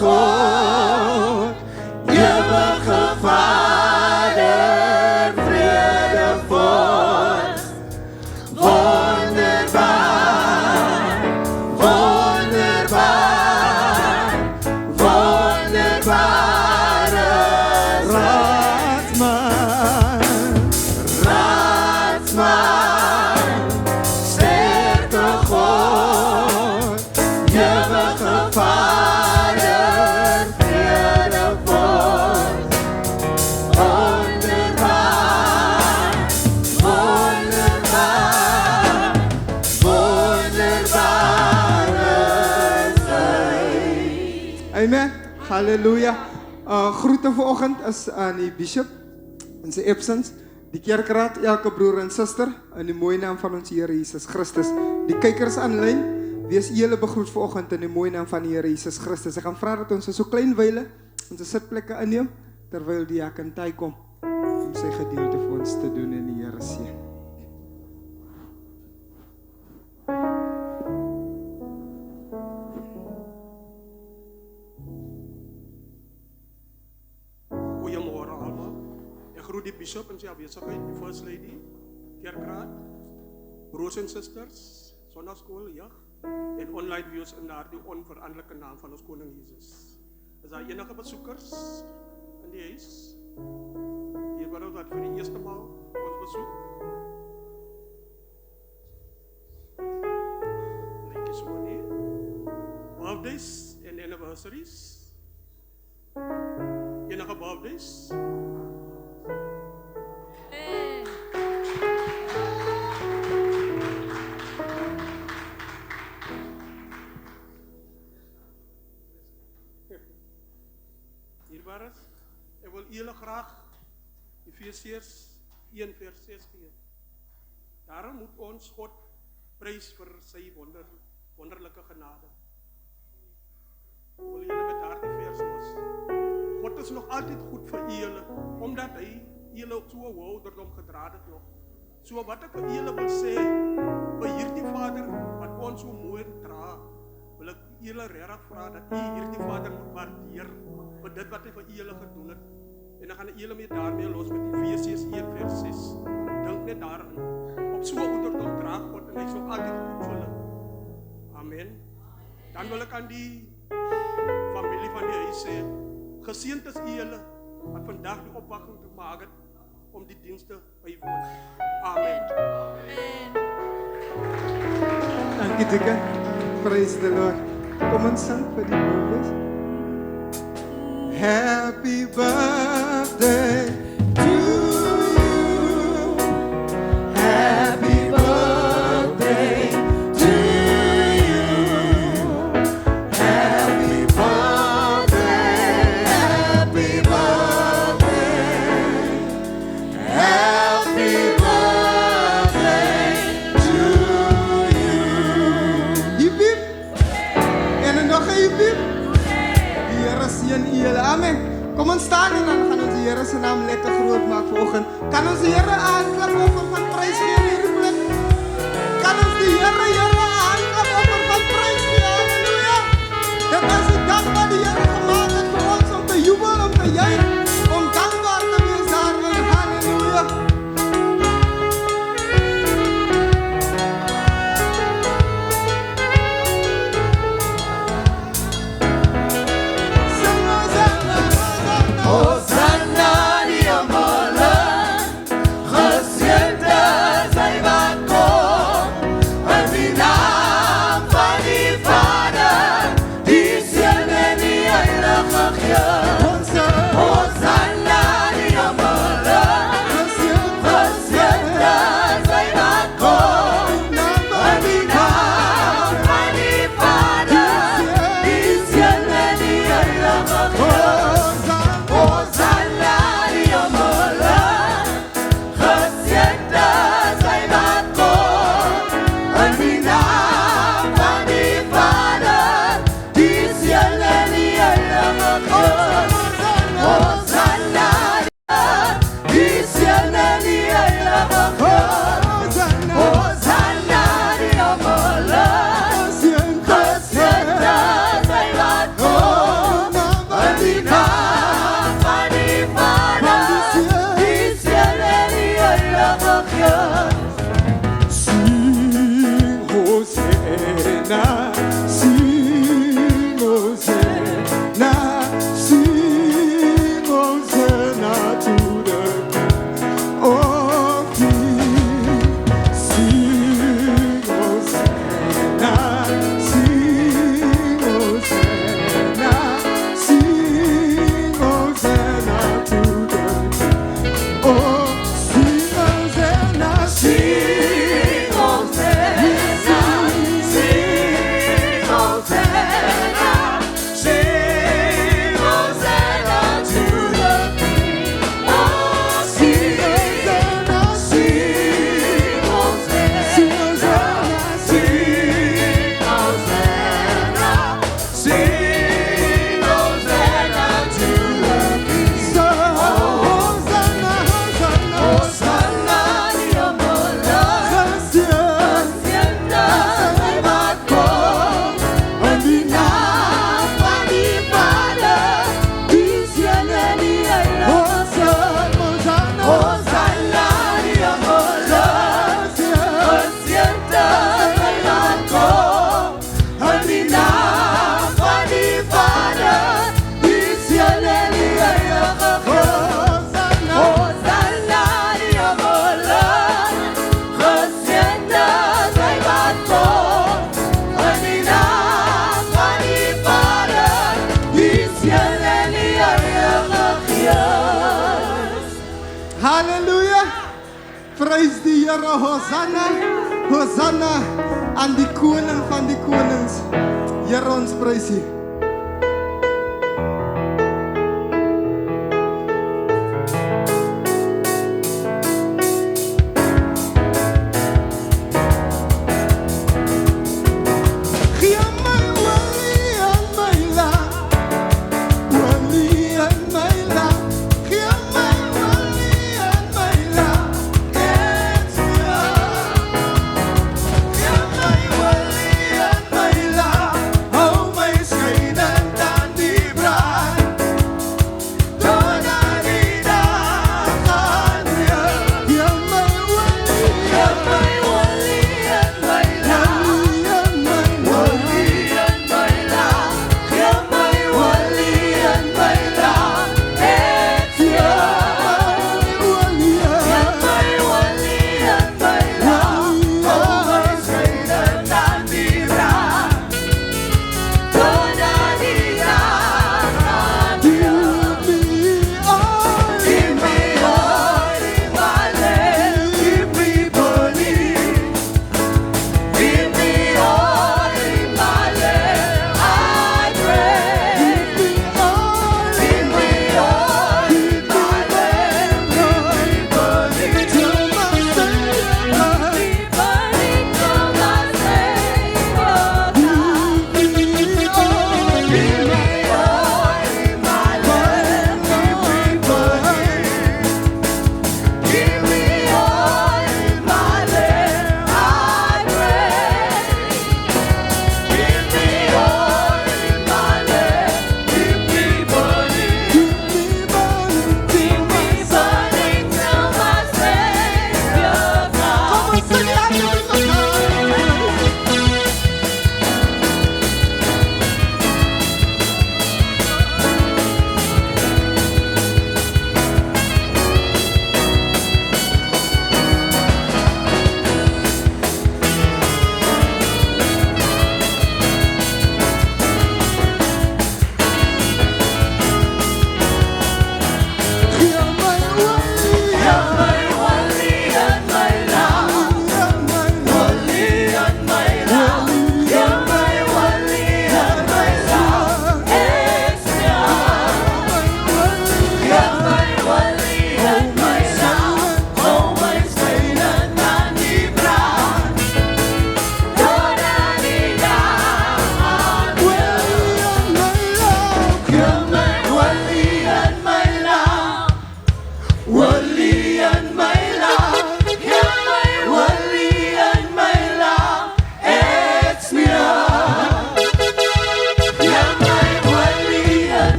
God, eeuwige Vader, vredevol, wonderbaar, wonderbaar, wonderbare Raadsman, Raadsman, sterke God, eeuwige Vader, vredevol, wonderbaar, wonderbaar, wonderbare Sy. Amen. Halleluja. Groete vanoggend is aan die bishop in sy absence, die kerkraad, elke broer en suster, in die mooie naam van ons Here Jesus Christus. Die kykers aanlyn, wees julle begroet vanoggend in die mooie naam van die Here Jesus Christus. Ek gaan vra dat ons so klein wyle ons sitplekke inneem, terwyl die Jakantay kom om sy gedeelte vir ons te doen in die Here seën. Goeiemôre almal. Ek groet die bishop en sy afwesigheid, die first lady, kerkraad, broers en susters, sonnaskool, jeug en online viewers in daardie onveranderlike naam van ons koning Jesus. Is daar enige besoekers in die huis? Hier wat vir die eerste maal ons besoek? Like so nie. Birthdays and anniversaries. Enige birthdays? Hierbares, ek wil julle graag Efesiërs 1:6 gee. Daarom moet ons God prys vir sy wonderlike genade. Ek wil julle met daardie vers los. God is nog altyd goed vir julle, omdat hy julle op so 'n hoë ouderdom gedra het nog. So wat ek vir julle wil sê, vir hierdie Vader wat ons so mooi dra, wil ek julle regtig vra dat u hierdie Vader moet waardeer vir dit wat hy vir julle gedoen het. En dan gaan ek julle mee daarmee los met Efesiërs 1:6. Dink net daarin. Op so 'n ouderdom dra God en hy is nog altyd goed vir hulle. Amen. Dan wil ek aan die familie van die huis sê, geseënd is julle wat vandag die opwagting te maak het om die dienste bywoon. Amen. Dankie Dika. Praise the Lord. Kom ons sing vir die birthdays. Happy birthday to you. Happy birthday to you. Happy birthday, happy birthday. Happy birthday to you. Hip hip. En nog een hip hip. Die Here seën julle. Amen. Kom ons staan en dan gaan ons die Here se naam lekker groot maak vanoggend. Kan ons die Here aanklap offer van prys gee in hierdie plek? Kan ons die Here aanklap offer van prys gee? Halleluja. Dit is die dag wat die Here gemaak het vir ons om te jubel, om te juig, om dankbaar te wees daarin. Halleluja. Hosanna die Amale, geseënd is hy wat kom in die naam Prys die Here, Hosanna, Hosanna aan die koning van die konings. Here, ons prys U. Escape.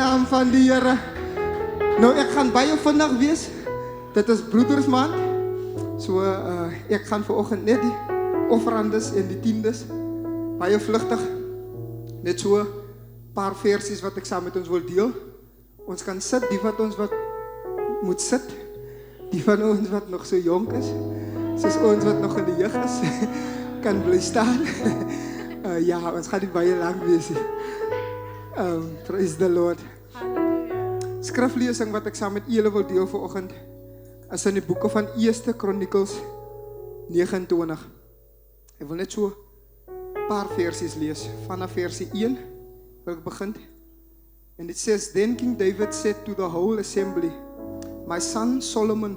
naam van die Here. Nou, ek gaan baie vinnig wees. Dit is Broedersmaand. So, ek gaan vanoggend net die offerandes en die tiendes baie vlugtig. Net so 'n paar versies wat ek saam met ons wil deel. Ons kan sit, die wat ons wat moet sit. Die van ons wat nog so jonk is. Soos ons wat nog in die jeug is. Kan bly staan. Ja, ons gaan nie baie lank wees nie. Praise the Lord. Skriflesing wat ek saam met julle wil deel vanoggend is in die boeke van 1 Chronicles 29. Ek wil net so 'n paar versies lees. Vanaf versie 1 wil ek begin. And it says, Then King David said to the whole assembly, My son Solomon,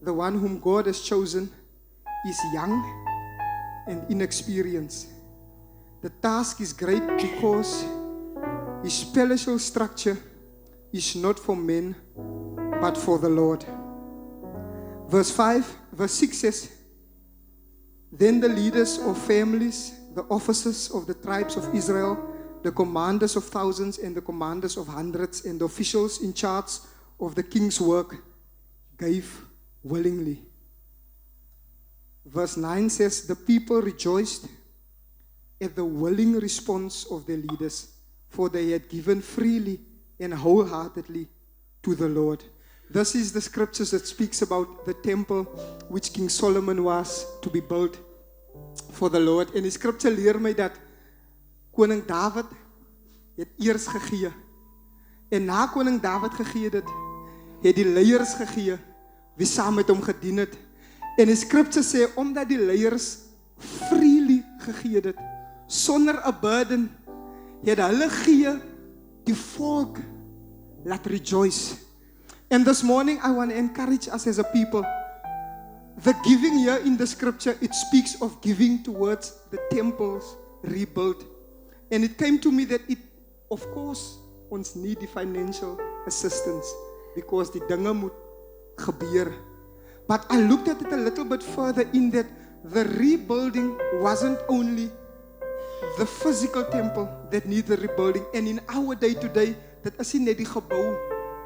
the one whom God has chosen, is young and inexperienced. The task is great because his palatial structure is not for men, but for the Lord. Verse 6 says, Then the leaders of families, the officers of the tribes of Israel, the commanders of thousands and the commanders of hundreds, and the officials in charge of the king's work gave willingly. Verse 9 says, The people rejoiced at the willing response of their leaders, for they had given freely and wholeheartedly to the Lord. This is the scriptures that speaks about the temple which King Solomon was to be built for the Lord. En die scripture leer my dat koning David het eers gegee. En na koning David gegee het die leiers gegee wie saam met hom gedien het. En die scripture sê omdat die leiers freely gegee het, sonder 'n burden, het hulle gee die volk laat rejoice. And this morning I want to encourage us as a people. The giving here in the scripture, it speaks of giving towards the temples rebuilt. And it came to me that of course, ons need the financial assistance because die dinge moet gebeur. But I looked at it a little bit further in that the rebuilding wasn't only the physical temple that needs the rebuilding. And in our day to day, dat is nie net die gebou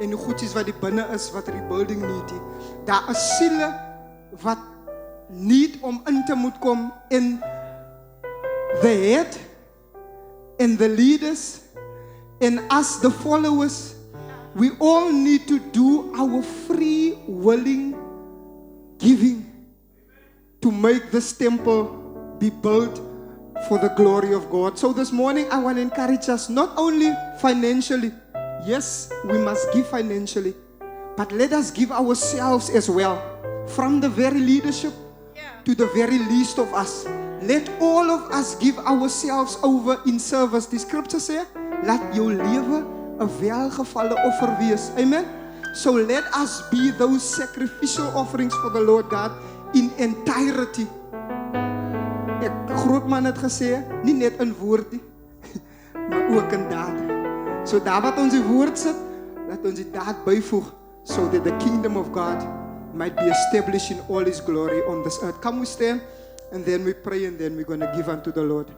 en die goedjies wat die binne is wat rebuilding need. Daar is siele wat need om in te moet kom in the head and the leaders and us the followers. We all need to do our free willing giving to make this temple be built for the glory of God. So this morning I want to encourage us not only financially. Yes, we must give financially, but let us give ourselves as well. From the very leadership to the very least of us. Let all of us give ourselves over in service. Die scripture sê, laat jou lewe 'n welgevalle offer wees. Amen. So let us be those sacrificial offerings for the Lord God in entirety. Ek grootman het gesê, nie net in woord nie, maar ook in daad. So daar wat ons die woord sit, laat ons die daad byvoeg, so that the kingdom of God might be established in all his glory on this earth. Come we stand, and then we pray, and then we're going to give unto the Lord.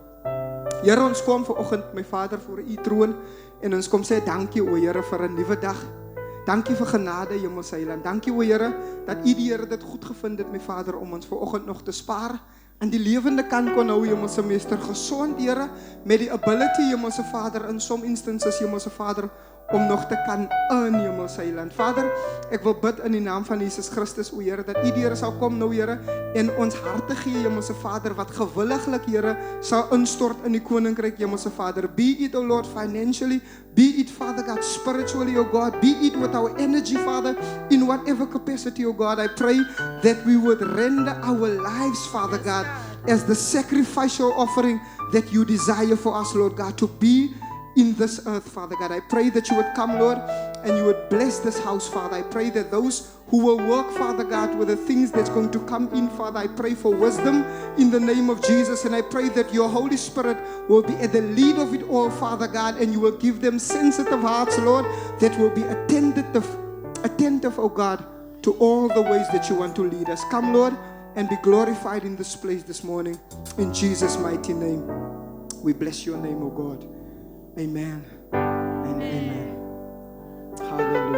Here, ons kom vanoggend, my Vader, voor u troon, en ons kom sê, dankie o Here vir 'n nuwe dag. Dankie vir genade, Hemelse Heiland. Dankie o Here, dat u die Here dit goed gevind het, my Vader, om ons vanoggend nog te spaar. En die lewende kan kon hou, Hemelse Meester, gesond, Here, met die ability, Hemelse Vader, in some instances, Hemelse Vader, om nog te kan earn, Hemelse Heiland. Vader, ek wil bid in die naam van Jesus Christus, o Here, dat u die Here sal kom nou, Here, en ons harte gee, Hemelse Vader, wat gewilliglik, Here, sal instort in die koninkryk, Hemelse Vader. Be it, O Lord, financially, be it, Father God, spiritually, O God, be it with our energy, Father, in whatever capacity, O God. I pray that we would render our lives, Father God, as the sacrificial offering that you desire for us, Lord God, to be in this earth, Father God. I pray that you would come, Lord, and you would bless this house, Father. I pray that those who will work, Father God, with the things that's going to come in, Father, I pray for wisdom in the name of Jesus, and I pray that your Holy Spirit will be at the lead of it all, Father God, and you will give them sensitive hearts, Lord, that will be attentive, oh God, to all the ways that you want to lead us. Come, Lord, and be glorified in this place this morning. In Jesus' mighty name, we bless your name, oh God. Amen and amen. Dia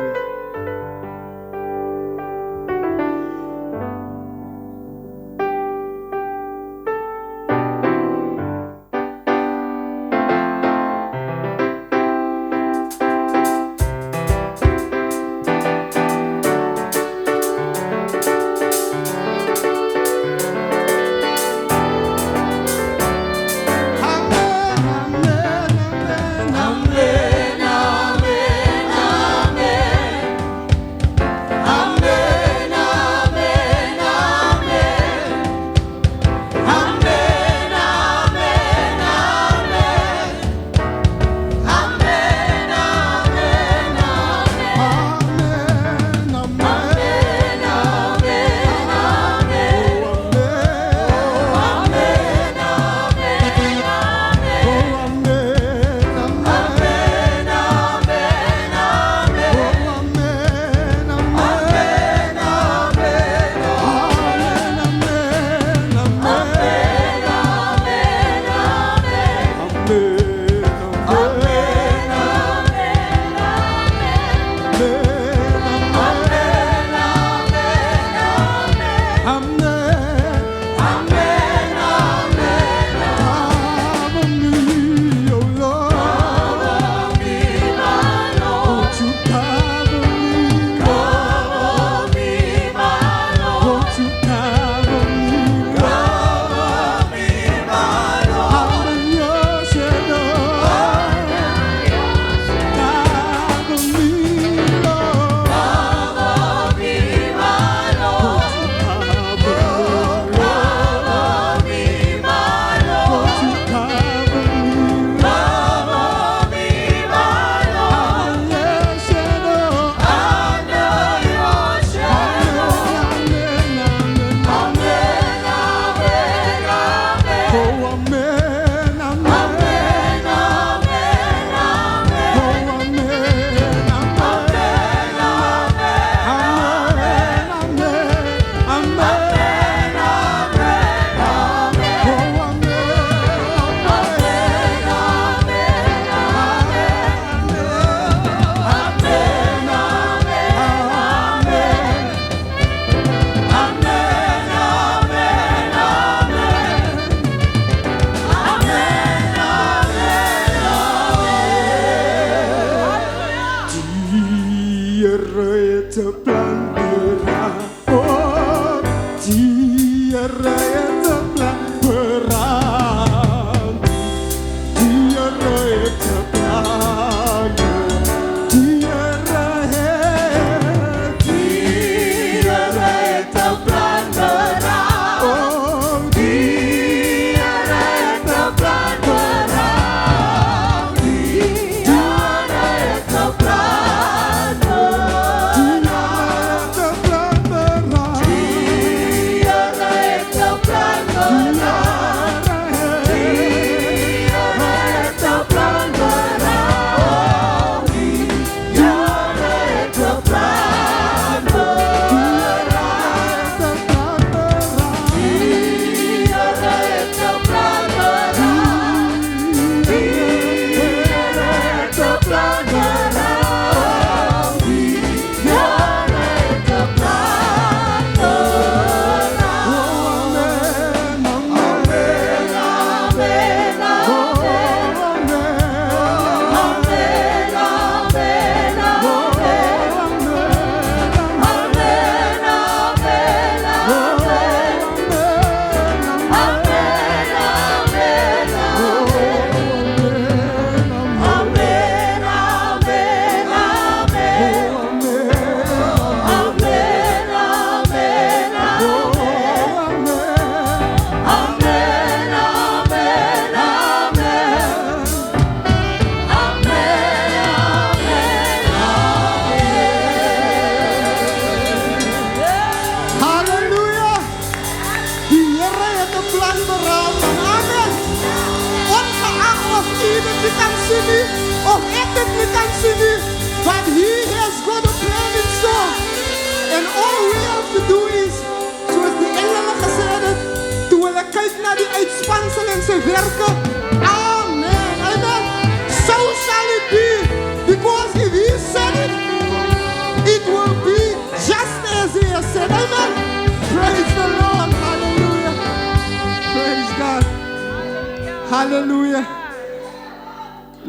Halleluja.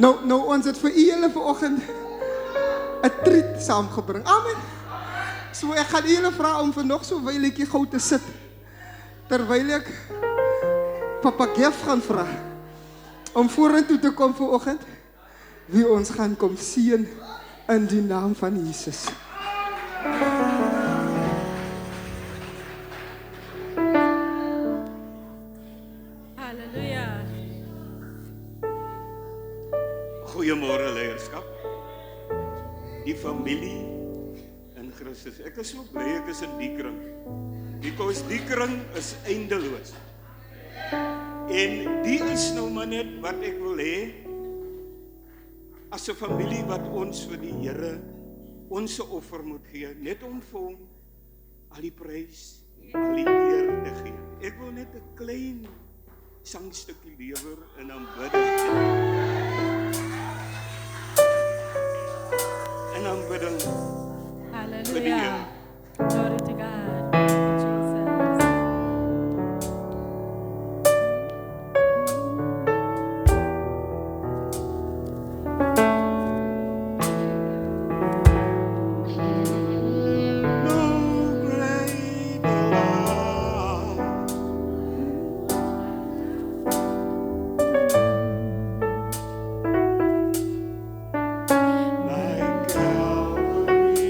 Nou ons het vir julle vanoggend 'n treat saamgebring. Amen. So ek gaan julle vra om vir nog so wyletjie gou te sit terwyl ek Papa Geff gaan vra om vorentoe te kom vanoggend wie ons gaan kom seën in die naam van Jesus. Halleluja. Goeiemôre leierskap. Die familie in Christus. Ek is so bly ek is in die kring. Because die kring is eindeloos. En die is nou maar net wat ek wil hê as 'n familie wat ons vir die Here ons offer moet gee, net om vir hom al die prys, al die eer te gee. Ek wil net 'n klein sangstukkie lewer in aanbidding. En aanbidding. Hallelujah. Glory to God. Thank you, Jesus. No greater love like Calvary.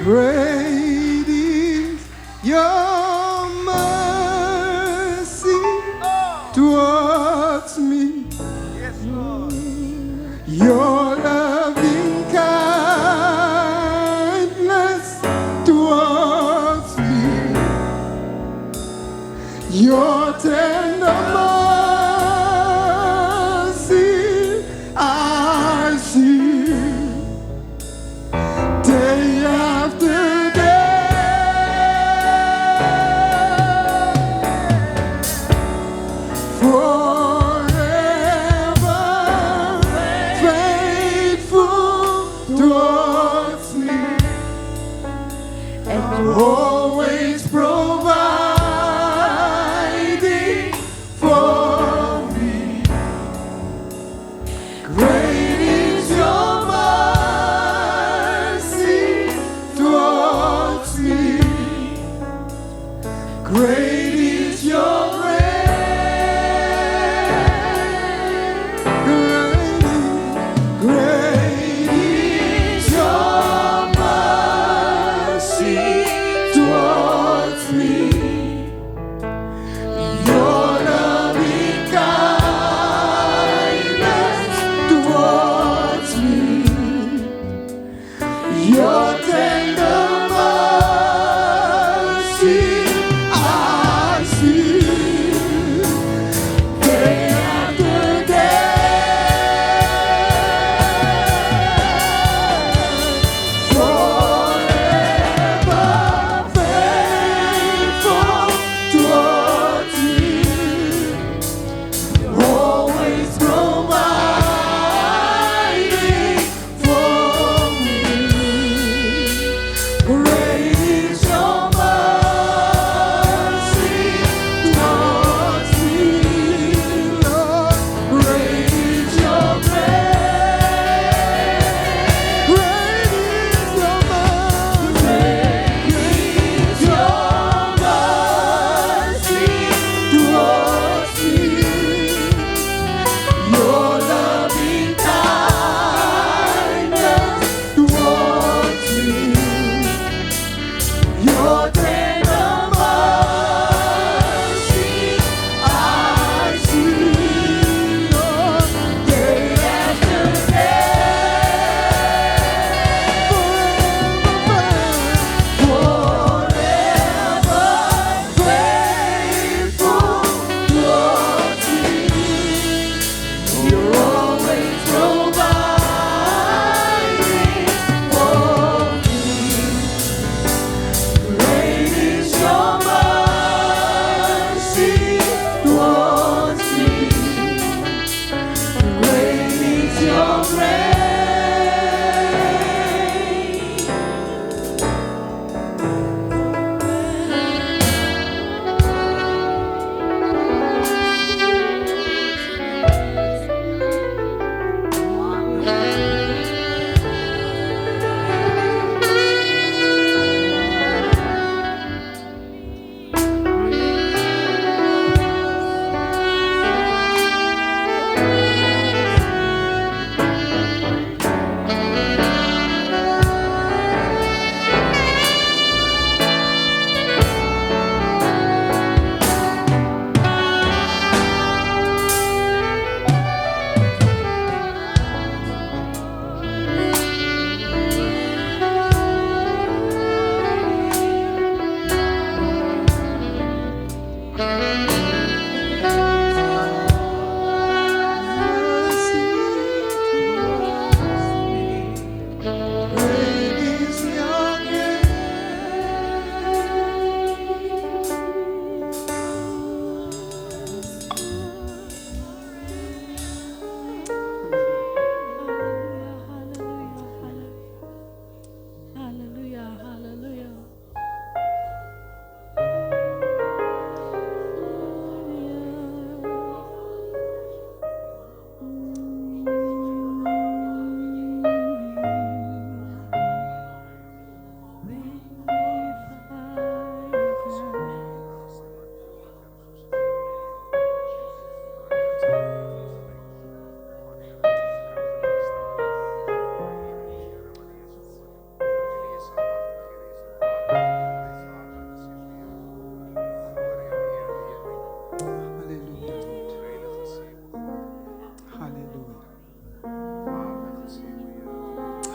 Great is your mercy towards me. Yes, Lord. Your loving kindness towards me. Your tender mercy I see day after day. Forever faithful towards me. Always providing for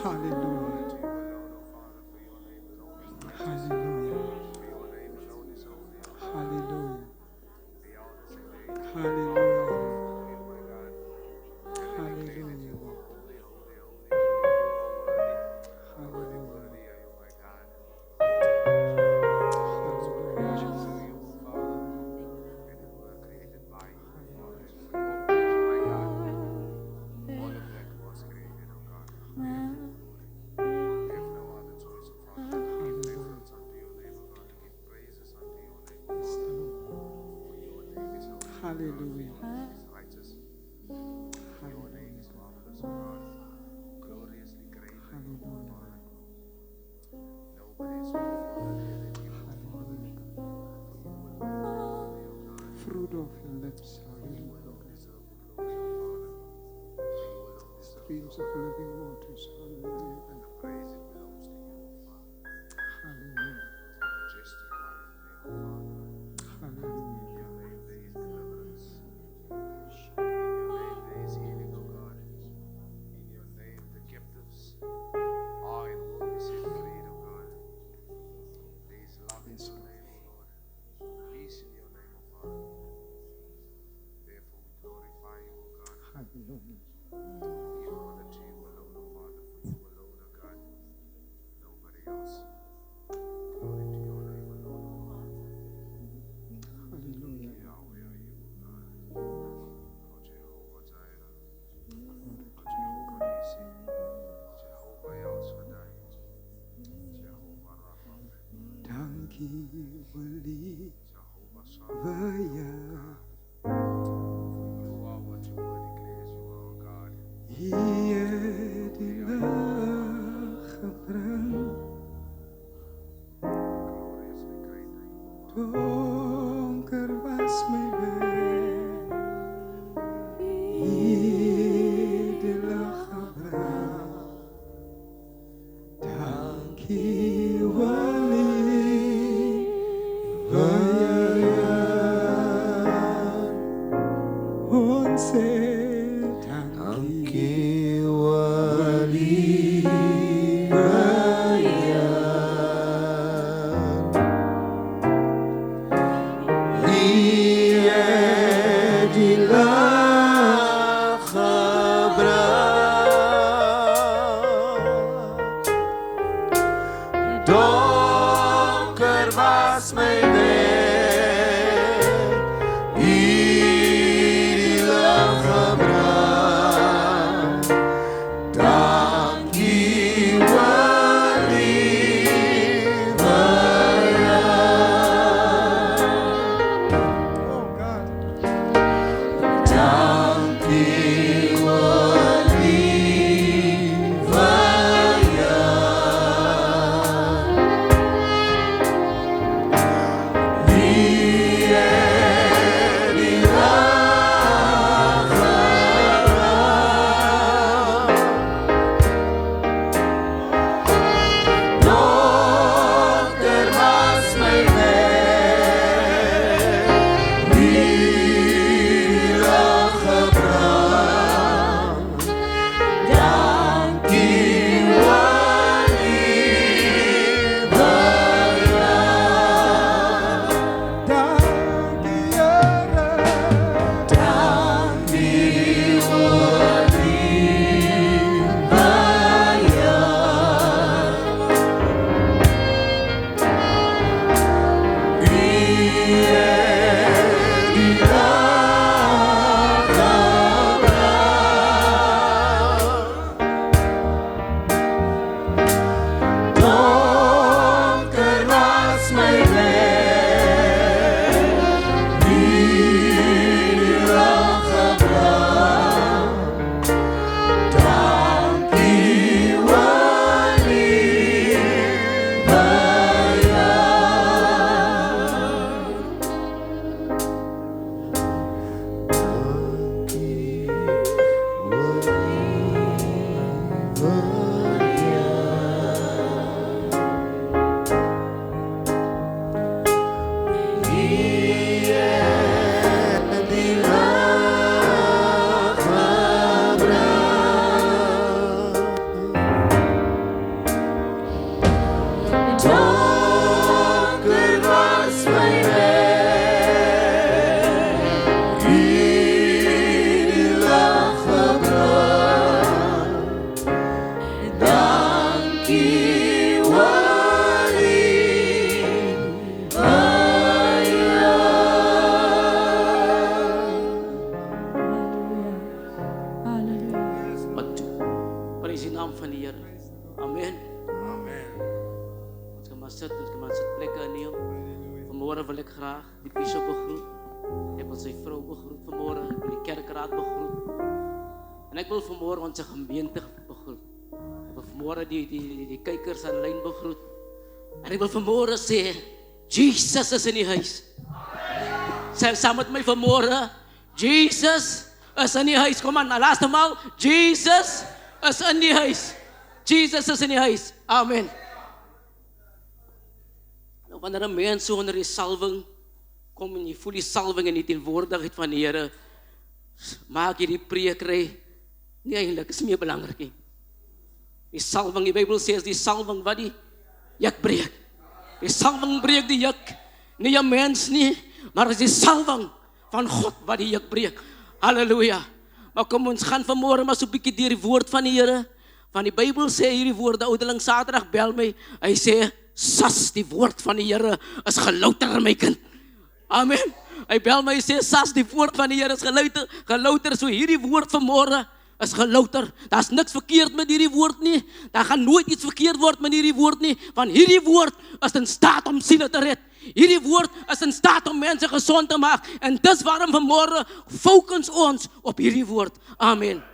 Hallelujah. Hallelujah. Hallelujah. Hallelujah. Hallelujah. Hallelujah. Fruit of your lips, hallelujah. Streams of living waters, hallelujah. Hallelujah. Donker was my weg, iedere gebrek. Dankie Wali, ons dankie Wali. Donker was my weg, hierdie lig gebrand. Dankie Olive Oh God. Dankie Olive Here. Amen. Ons kan maar sit plekke inneem. Vanmôre wil ek graag die bishop begroet. Ek wil sy vrou begroet vanmôre. Ek wil die kerkraad begroet. En ek wil vanmôre ons gemeente begroet. Ek wil vanmôre die kykers aan lyn begroet. En ek wil vanmôre sê, Jesus is in die huis. Sê saam met my vanmôre, Jesus is in die huis. Kom aan, laaste maal, Jesus is in die huis. Jesus is in die huis. Amen. Nou, wanneer 'n mens so onder die salwing kom en jy voel die salwing en die teenwoordigheid van die Here, maak jy die preek kry. Nie eintlik, is meer belangrik nie. Die salwing, die Bybel sê, is die salwing wat die juk breek. Die salwing breek die juk, nie 'n mens nie, maar is die salwing van God wat die juk breek. Halleluja. Maar kom ons gaan vanmôre maar so 'n bietjie deur die woord van die Here. Van die Bybel sê hierdie woorde, ouderling Saterdag bel my, hy sê, Sas, die woord van die Here is gelouter, my kind. Amen. Hy bel my, hy sê, Sas, die woord van die Here is gelouter, so hierdie woord vanmôre is gelouter. Daar's niks verkeerd met hierdie woord nie. Daar gaan nooit iets verkeerd word met hierdie woord nie, want hierdie woord is in staat om siele te red. Hierdie woord is in staat om mense gesond te maak. En dis waarom vanmôre fokus ons op hierdie woord. Amen.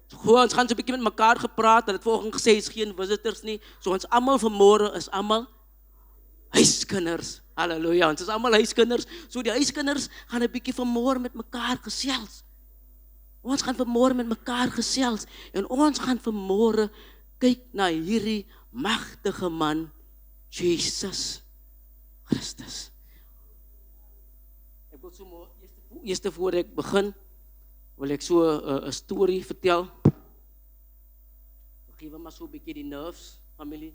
So, ons gaan so 'n bietjie met mekaar gepraat. Hulle het vanoggend gesê is geen visitors nie. So ons almal vanmôre is almal huiskinders. Halleluja. Ons is almal huiskinders. So die huiskinders gaan 'n bietjie vanmôre met mekaar gesels. Ons gaan vanmôre met mekaar gesels en ons gaan vanmôre kyk na hierdie magtige man, Jesus Christus. Ek wil so eers voor ek begin, wil ek so 'n storie vertel. Geef maar so 'n bietjie die nerves, familie.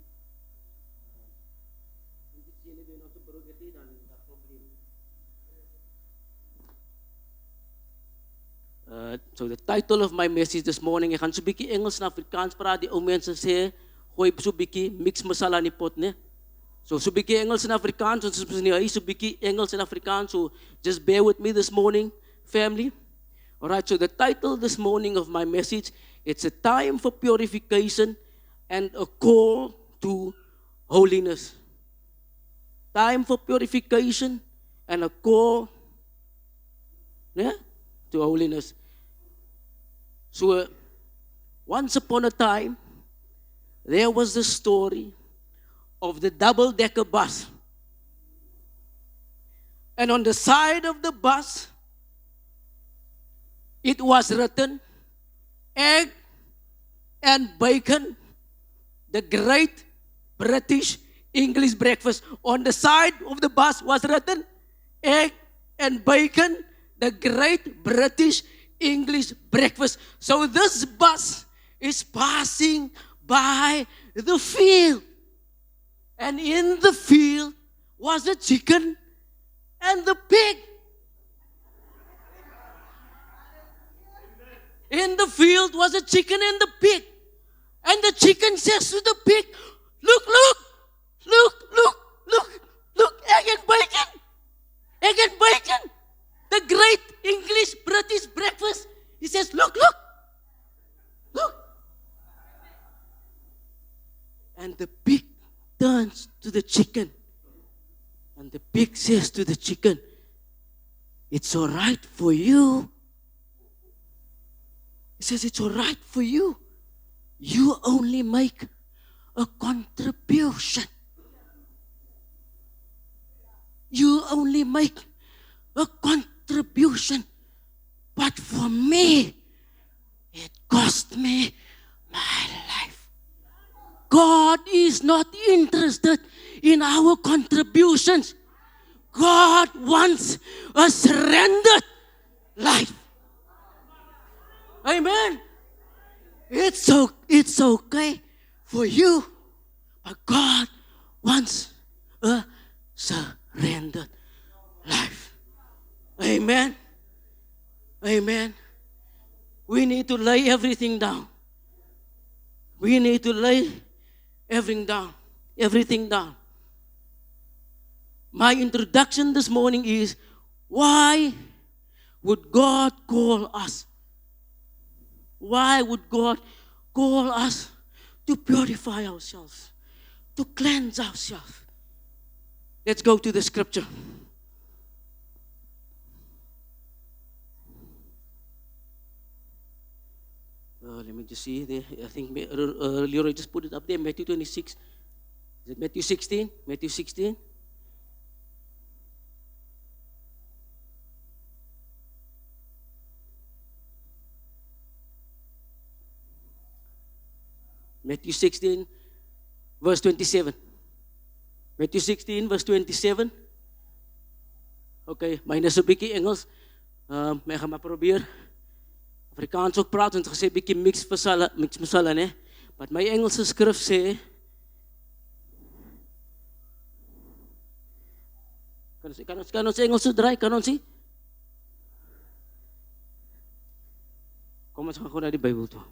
So the title of my message this morning, ek gaan so 'n bietjie Engels en Afrikaans praat. Die ou mense sê, gooi so 'n bietjie mix masala in die pot, né? So 'n bietjie Engels en Afrikaans, ons is in die huis so 'n bietjie Engels en Afrikaans. So just bear with me this morning, family. All right, so the title this morning of my message, it's a time for purification and a call to holiness. Time for purification and a call, yeah, to holiness. So, once upon a time, there was the story of the double-decker bus. And on the side of the bus, it was written, egg and bacon, the great British English breakfast. On the side of the bus was written, egg and bacon, the great British English breakfast. So this bus is passing by the field. And in the field was a chicken and the pig. In the field was a chicken and the pig. And the chicken says to the pig, look, look, look, look, look, look, egg and bacon. Egg and bacon. The great English British breakfast. He says, look, look, look. And the pig turns to the chicken. And the pig says to the chicken, it's all right for you. He says, it's all right for you. You only make a contribution. You only make a contribution. But for me, it cost me my life. God is not interested in our contributions. God wants a surrendered life. Amen. It's okay for you, but God wants a surrendered life. Amen. Amen. We need to lay everything down. We need to lay everything down. Everything down. My introduction this morning is, why would God call us? Why would God call us to purify ourselves, to cleanse ourselves. Let's go to the scripture. Let me just see there. I think Leroy just put it up there. Matthew 26. Is it Matthew 16? Matthew 16. Matthew 16, verse 27. Matthew 16, verse 27. Okay, myne is 'n bietjie Engels. Maar gaan maar probeer. Afrikaans ook praat, want gesê bietjie mix masala, né? But my Engelse skrif sê Kan ons Engels draai? Kan ons sien? Kom ons gaan gou na die Bybel toe.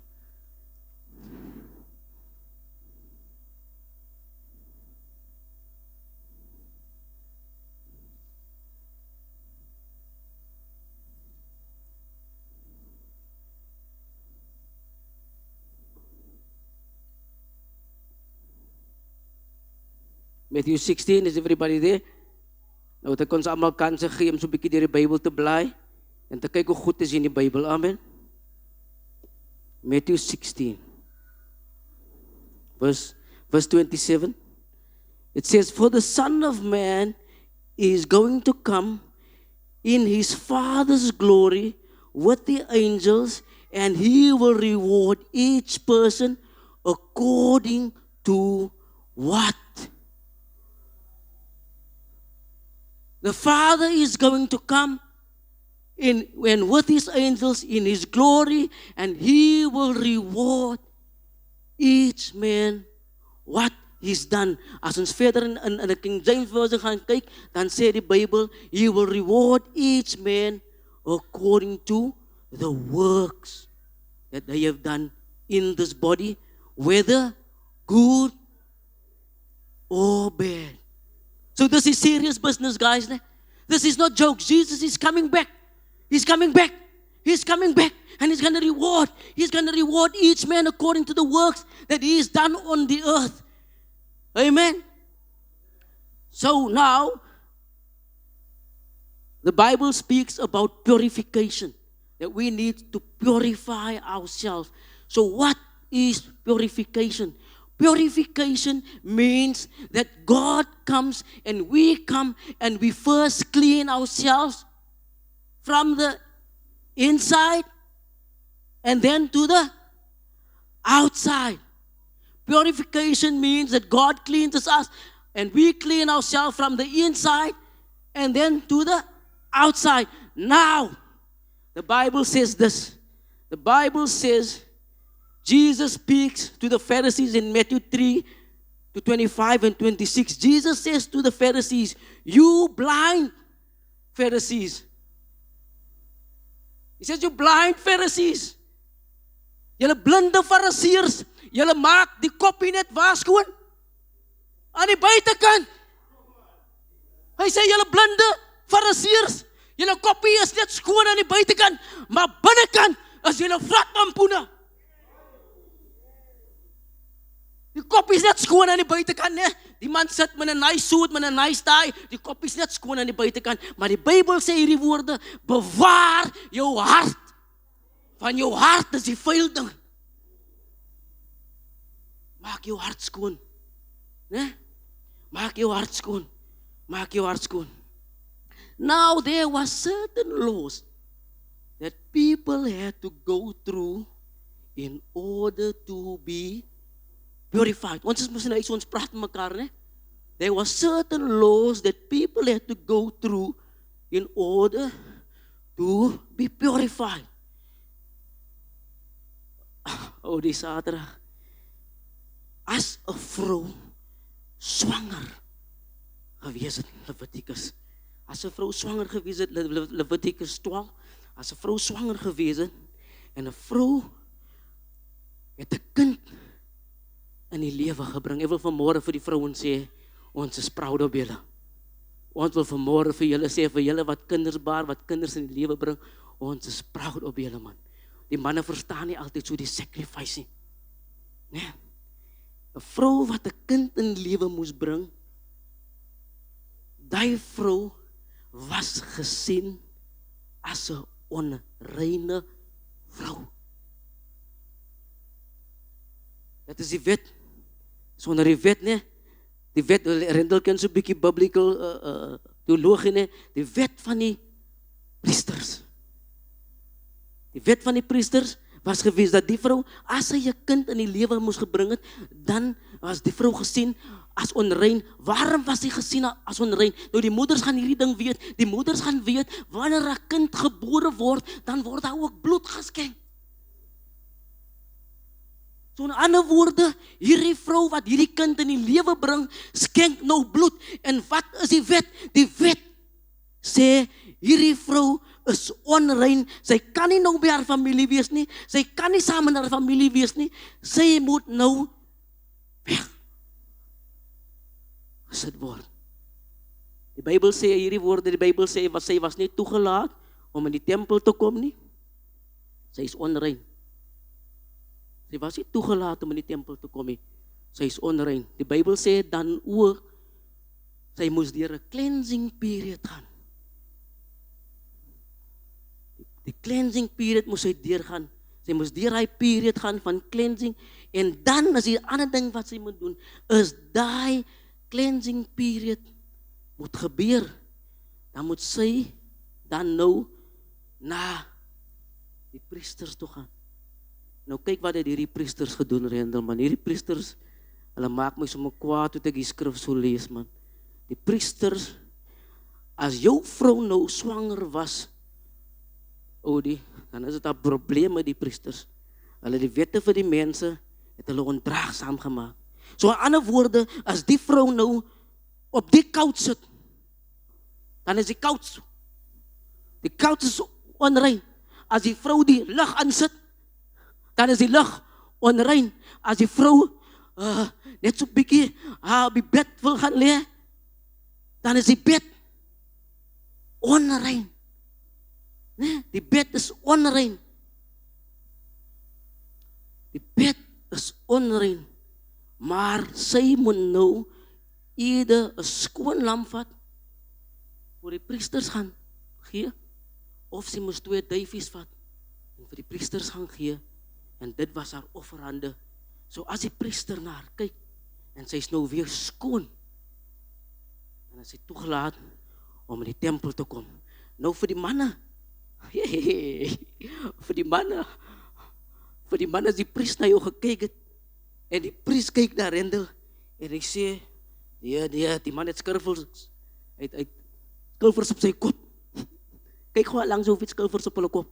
Matthew 16, is everybody there? Nou, dat ons allemaal kansen gee om so 'n bietjie deur die Bybel te blaai en te kyk hoe goed is in die Bybel. Amen. Matthew 16, verse 27. It says, "For the Son of Man is going to come in his Father's glory with the angels, and he will reward each person according to what?" The Father is going to come and with his angels in his glory, and he will reward each man what he's done. As ons verder in the King James Version gaan kyk, dan sê die Bybel, he will reward each man according to the works that they have done in this body, whether good or bad. So this is serious business, guys. This is not jokes. Jesus is coming back. He's coming back. He's coming back. And he's going to reward. He's going to reward each man according to the works that he has done on the earth. Amen. So now, the Bible speaks about purification. That we need to purify ourselves. So what is purification? Purification means that God comes and we come and we first clean ourselves from the inside and then to the outside. Purification means that God cleanses us and we clean ourselves from the inside and then to the outside. Now, the Bible says this. The Bible says, Jesus speaks to the Pharisees in Matthew 3 to 25 and 26. Jesus says to the Pharisees, "You blind Pharisees." He says, "You blind Pharisees. Julle blinde Fariseërs, julle maak die koppie net waaskoon aan die buitekant." Hy sê, "Julle blinde Fariseërs, julle koppie is net skoon aan die buitekant, maar binnekant is julle vlat pampoene." Die koppie is net skoon aan die buitekant, né? Die man sit met 'n nice suit, met 'n nice tie. Die koppie is net skoon aan die buitekant, maar die Bybel sê hierdie woorde: "Bewaar jou hart. Van jou hart is die vuil ding." Maak jou hart skoon, né? Maak jou hart skoon. Maak jou hart skoon. Now there was certain laws that people had to go through in order to be purified. Ons is mos nou ons praat met mekaar, né? There were certain laws that people had to go through in order to be purified. Oh, die Saterdag. As 'n vrou swanger gewees het, Levitikus. As 'n vrou swanger gewees het, Levitikus 12. As 'n vrou swanger gewees het en 'n vrou het 'n kind in die lewe gebring. Ek wil vanmôre vir die vrouens sê, ons is proud op julle. Ons wil vanmôre vir julle sê, vir julle wat kinders baar, wat kinders in die lewe bring, ons is proud op julle, man. Die manne verstaan nie altyd so die sacrifice nie. Nee. vrou wat 'n kind in lewe moes bring, daai vrou was gesien as 'n onreine vrou. Dit is die wet. Sonder die wet, nee. Die wet, Rendel ken so 'n bietjie biblical teologie, nee. Die wet van die priesters. Die wet van die priesters was gewees dat die vrou, as sy 'n kind in die lewe moes gebring het, dan was die vrou gesien as onrein. Waarom was sy gesien as onrein? Nou die moeders gaan hierdie ding weet. Die moeders gaan weet, wanneer 'n kind gebore word, dan word daar ook bloed geskenk. So in ander woorde, hierdie vrou wat hierdie kind in die lewe bring, skenk nou bloed. En wat is die wet? Die wet sê, hierdie vrou is onrein. Sy kan nie nou by haar familie wees nie. Sy kan nie saam met haar familie wees nie. Sy moet nou weg. Gesit word. Die Bybel sê hierdie woorde, die Bybel sê wat sy was nie toegelaat om in die tempel te kom nie. Sy is onrein. Sy was nie toegelaat om in die tempel te kom nie. Sy is onrein. Die Bybel sê dan ook sy moes deur 'n cleansing period gaan. Die cleansing period moes sy deurgaan. Sy moes deur hy period gaan van cleansing en dan is die ander ding wat sy moet doen is daai cleansing period moet gebeur. Dan moet sy dan nou na die priesters toe gaan. Nou kyk wat het hierdie priesters gedoen, Rendel, man. Hierdie priesters, hulle maak my sommer kwaad toe ek die skrif so lees, man. Die priesters, as jou vrou nou swanger was, dan is dit 'n probleem met die priesters. Hulle die wette vir die mense het hulle ondraagsaam gemaak. So in ander woorde, as die vrou nou op die couch sit, dan is die couch is onrein. As die vrou die lig aansit, dan is die lig onrein. As die vrou net so bietjie op die bed wil gaan lê, dan is die bed onrein. Nee, die bed is onrein. Die bed is onrein. Maar sy moet nou eerder 'n skoon lam vat vir die priesters gaan gee, of sy moes 2 duifies vat en vir die priesters gaan gee, en dit was haar offerande. So as die priester na haar kyk en sy is nou weer skoon, dan is sy toegelaat om in die tempel te kom. Nou vir die manne, vir die manne as die priester na jou gekyk het, en die priester kyk na Rendel, en hy sê, die man het skilfers, uit skilfers op sy kop. Kyk gewoon langs hoeveel skilfers op hulle kop.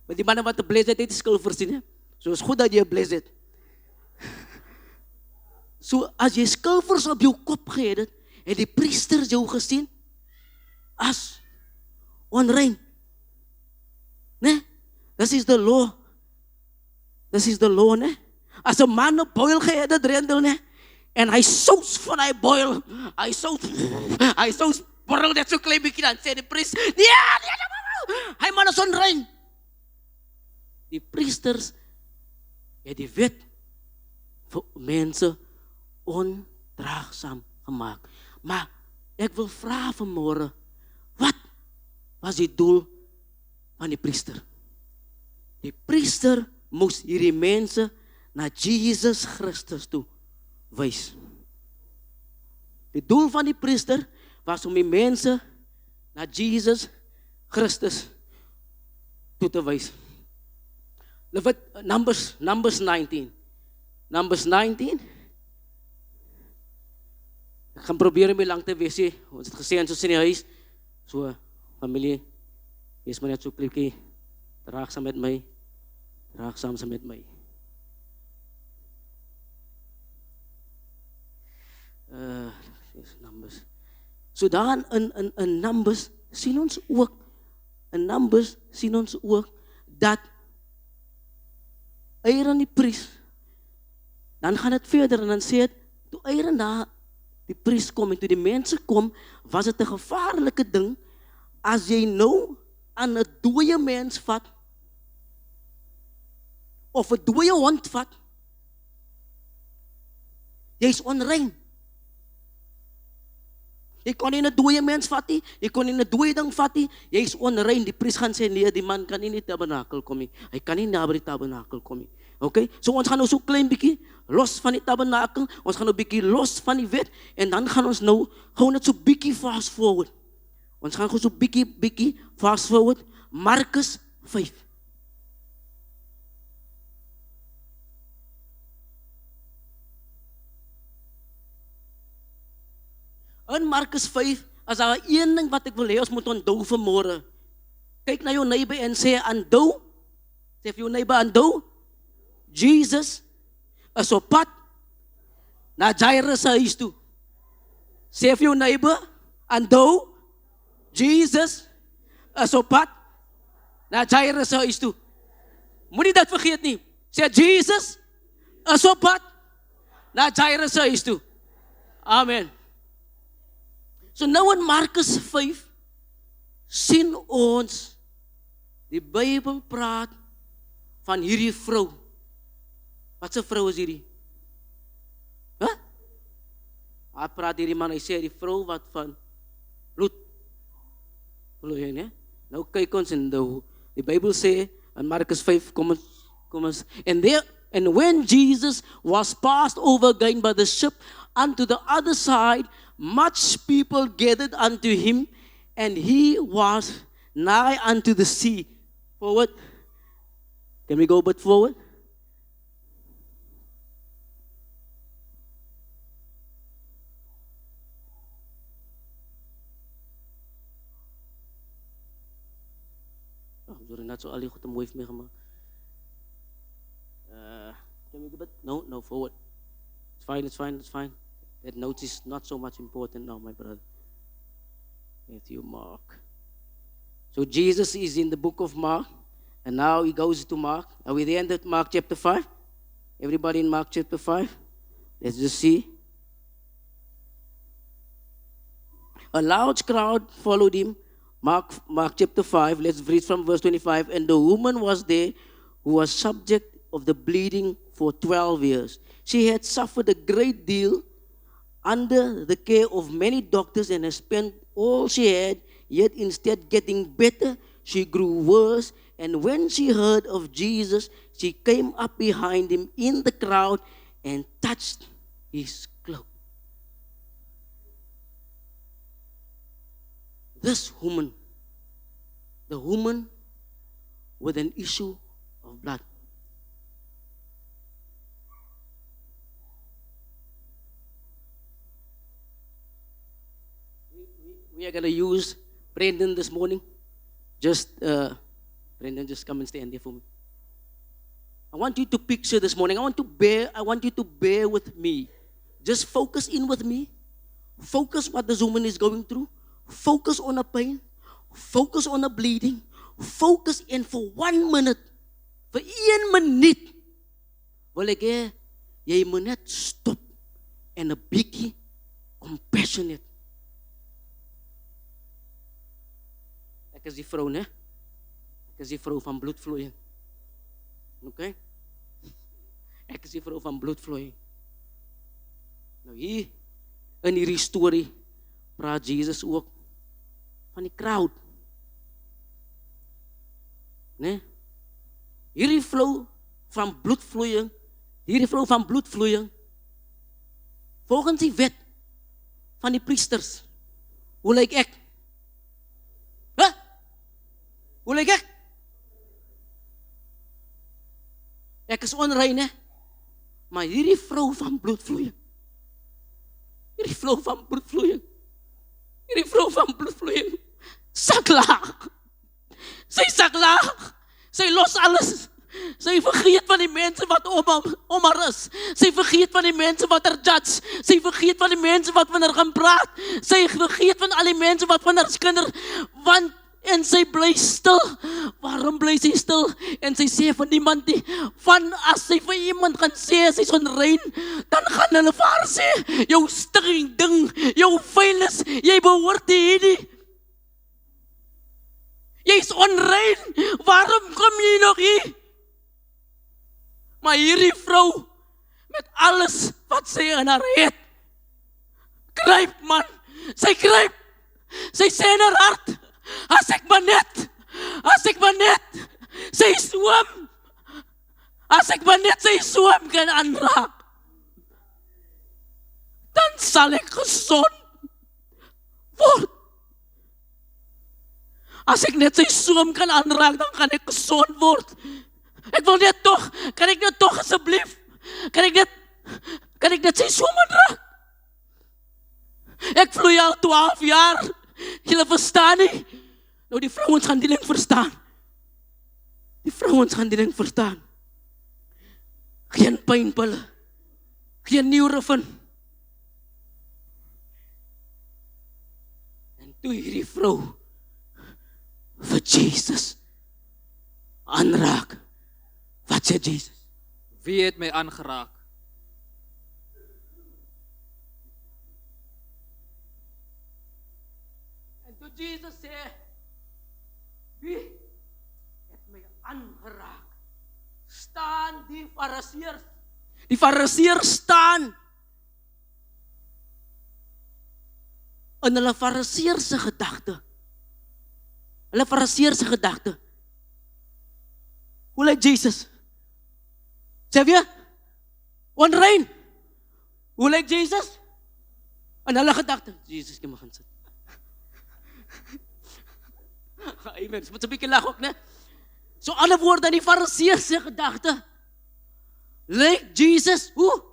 Want die manne wat te bles het skilfers sien, so is goed dat jy bles het. So as jy skilfers op jou kop gehet het, en die priester jou gesien, as onrein. Nee, this is the law. This is the law, nee. As 'n man 'n boil gehet het, Rendel, nee, en hy sous van hy boil, hy sous borrel net so klein bietjie dan, sê die priester, hy man is onrein. Die priesters het die wet vir mense ondraagsaam gemaak. Maar ek wil vra vanmôre, wat was die doel van die priester? Die priester moes hierdie mense na Jesus Christus toe wys. Die doel van die priester was om die mense na Jesus Christus toe te wys. Numbers 19. Numbers 19. Ek gaan probeer om nie lang te wees nie. Ons het gesê ons is in die huis. So, familie, wees maar net so klikkie. Draagsaam met my. Draagsaam met my. Numbers. So daar in Numbers sien ons ook, dat Aaron die priest, dan gaan het verder en dan sê het, toe Aaron daar die priest kom en toe die mense kom, was het 'n gevaarlike ding, as jy nou aan 'n dooie mens vat, of 'n dooie hond vat, Jy's onrein. Jy kon nie 'n dooie mens vat nie, jy kon nie 'n dooie ding vat nie, jy's onrein. Die priester gaan sê nee, die man kan nie in die tabernakel kom nie. Hy kan nie naby die tabernakel kom nie. Okay? So ons gaan nou so klein bietjie los van die tabernakel, ons gaan nou bietjie los van die wet en dan gaan ons nou gou net so bietjie fast forward. Ons gaan gou so bietjie fast forward. Markus 5. In Markus 5, as daar een ding wat ek wil hê ons moet onthou vanmôre. Kyk na jou neighbor en sê onthou. Sê vir jou neighbor onthou. Jesus is op pad na Jairus se huis toe. Sê vir jou neighbor onthou. Jesus is op pad na Jairus se huis toe. Moenie dit vergeet nie. Sê Jesus is op pad na Jairus se huis toe. Amen. So nou in Markus 5 sien ons die Bybel praat van hierdie vrou. Wat 'n vrou is hierdie? Hæ? Hy praat hierdie man, hy sê die vrou wat van bloed vloei, né? Nou kyk ons in die Bybel sê in Markus 5 kom ons and when Jesus was passed over again by the ship unto the other side, much people gathered unto him, and he was nigh unto the sea. Forward. Can we go a bit forward? Oh, sorry, not so ali goed om mooi vir my gemaak. Can we go a bit? No, forward. It's fine. That note is not so much important now, my brother. Matthew, Mark. So Jesus is in the book of Mark, and now he goes to Mark. Are we there at Mark chapter 5? Everybody in Mark chapter 5? Let's just see. A large crowd followed him. Mark chapter 5, let's read from verse 25. And the woman was there who was subject of the bleeding for 12 years. She had suffered a great deal under the care of many doctors and has spent all she had, yet instead getting better, she grew worse. And when she heard of Jesus, she came up behind him in the crowd and touched his cloak. This woman, the woman with an issue of blood. We are going to use Brendan this morning. Brendan, just come and stand there for me. I want you to picture this morning. I want you to bear with me. Just focus in with me. Focus what this woman is going through. Focus on the pain. Focus on the bleeding. Focus in for 1 minute. For 1 minuut. Wil ek hê jy moet net stop en 'n bietjie compassionate. Ek is die vrou, né? Ek is die vrou van bloedvloeiing. Okay? Ek is die vrou van bloedvloeiing. Nou hier, in hierdie storie, praat Jesus ook van die crowd. Né? Hierdie vrou van bloedvloeiing, volgens die wet van die priesters, hoe lyk ek? Hoe lyk ek? Ek is onrein, hè? Maar hierdie vrou van bloedvloeiing, sak laag. Sy sak laag. Sy los alles. Sy vergeet van die mense wat om haar is. Sy vergeet van die mense wat haar judge. Sy vergeet van die mense wat van haar gaan praat. Sy vergeet van al die mense wat van haar skinder. En sy bly stil. Waarom bly sy stil? En sy sê van niemand nie. Van as sy vir iemand gaan sê sy is onrein, dan gaan hulle vir haar sê, jou stinking ding, jou vuilnis, jy behoort hier nie. Jy is onrein. Waarom kom jy nog hier? Maar hierdie vrou met alles wat sy in haar het. Gryp man, sy gryp. Sy sê in haar hart, as ek maar net, sy swem. As ek maar net sy swem kan aanraak, dan sal ek gesond word. As ek net sy swem kan aanraak, dan kan ek gesond word. Ek wil net tog, kan ek net tog asseblief, kan ek net sy swem aanraak? Ek vloei al 12 jaar, julle verstaan nie? Nou die vrouens gaan die ding verstaan. Die vrouens gaan die ding verstaan. Geen pynpille, geen Nurofen. En toe hierdie vrou vir Jesus aanraak, wat sê Jesus? Wie het my aangeraak? En toe Jesus sê, wie het my aangeraak? Staan die Fariseërs. Die Fariseërs staan in hulle Fariseërse gedagte. Hulle Fariseërse gedagte. Hoe lyk Jesus? Sê weer? Onrein. Hoe lyk Jesus? In hulle gedagte. Jesus, jy mag gaan sit. Amen. Moet 'n bietjie lag ook, né? So ander woorde in die Fariseëse gedagte. Lyk Jesus hoe?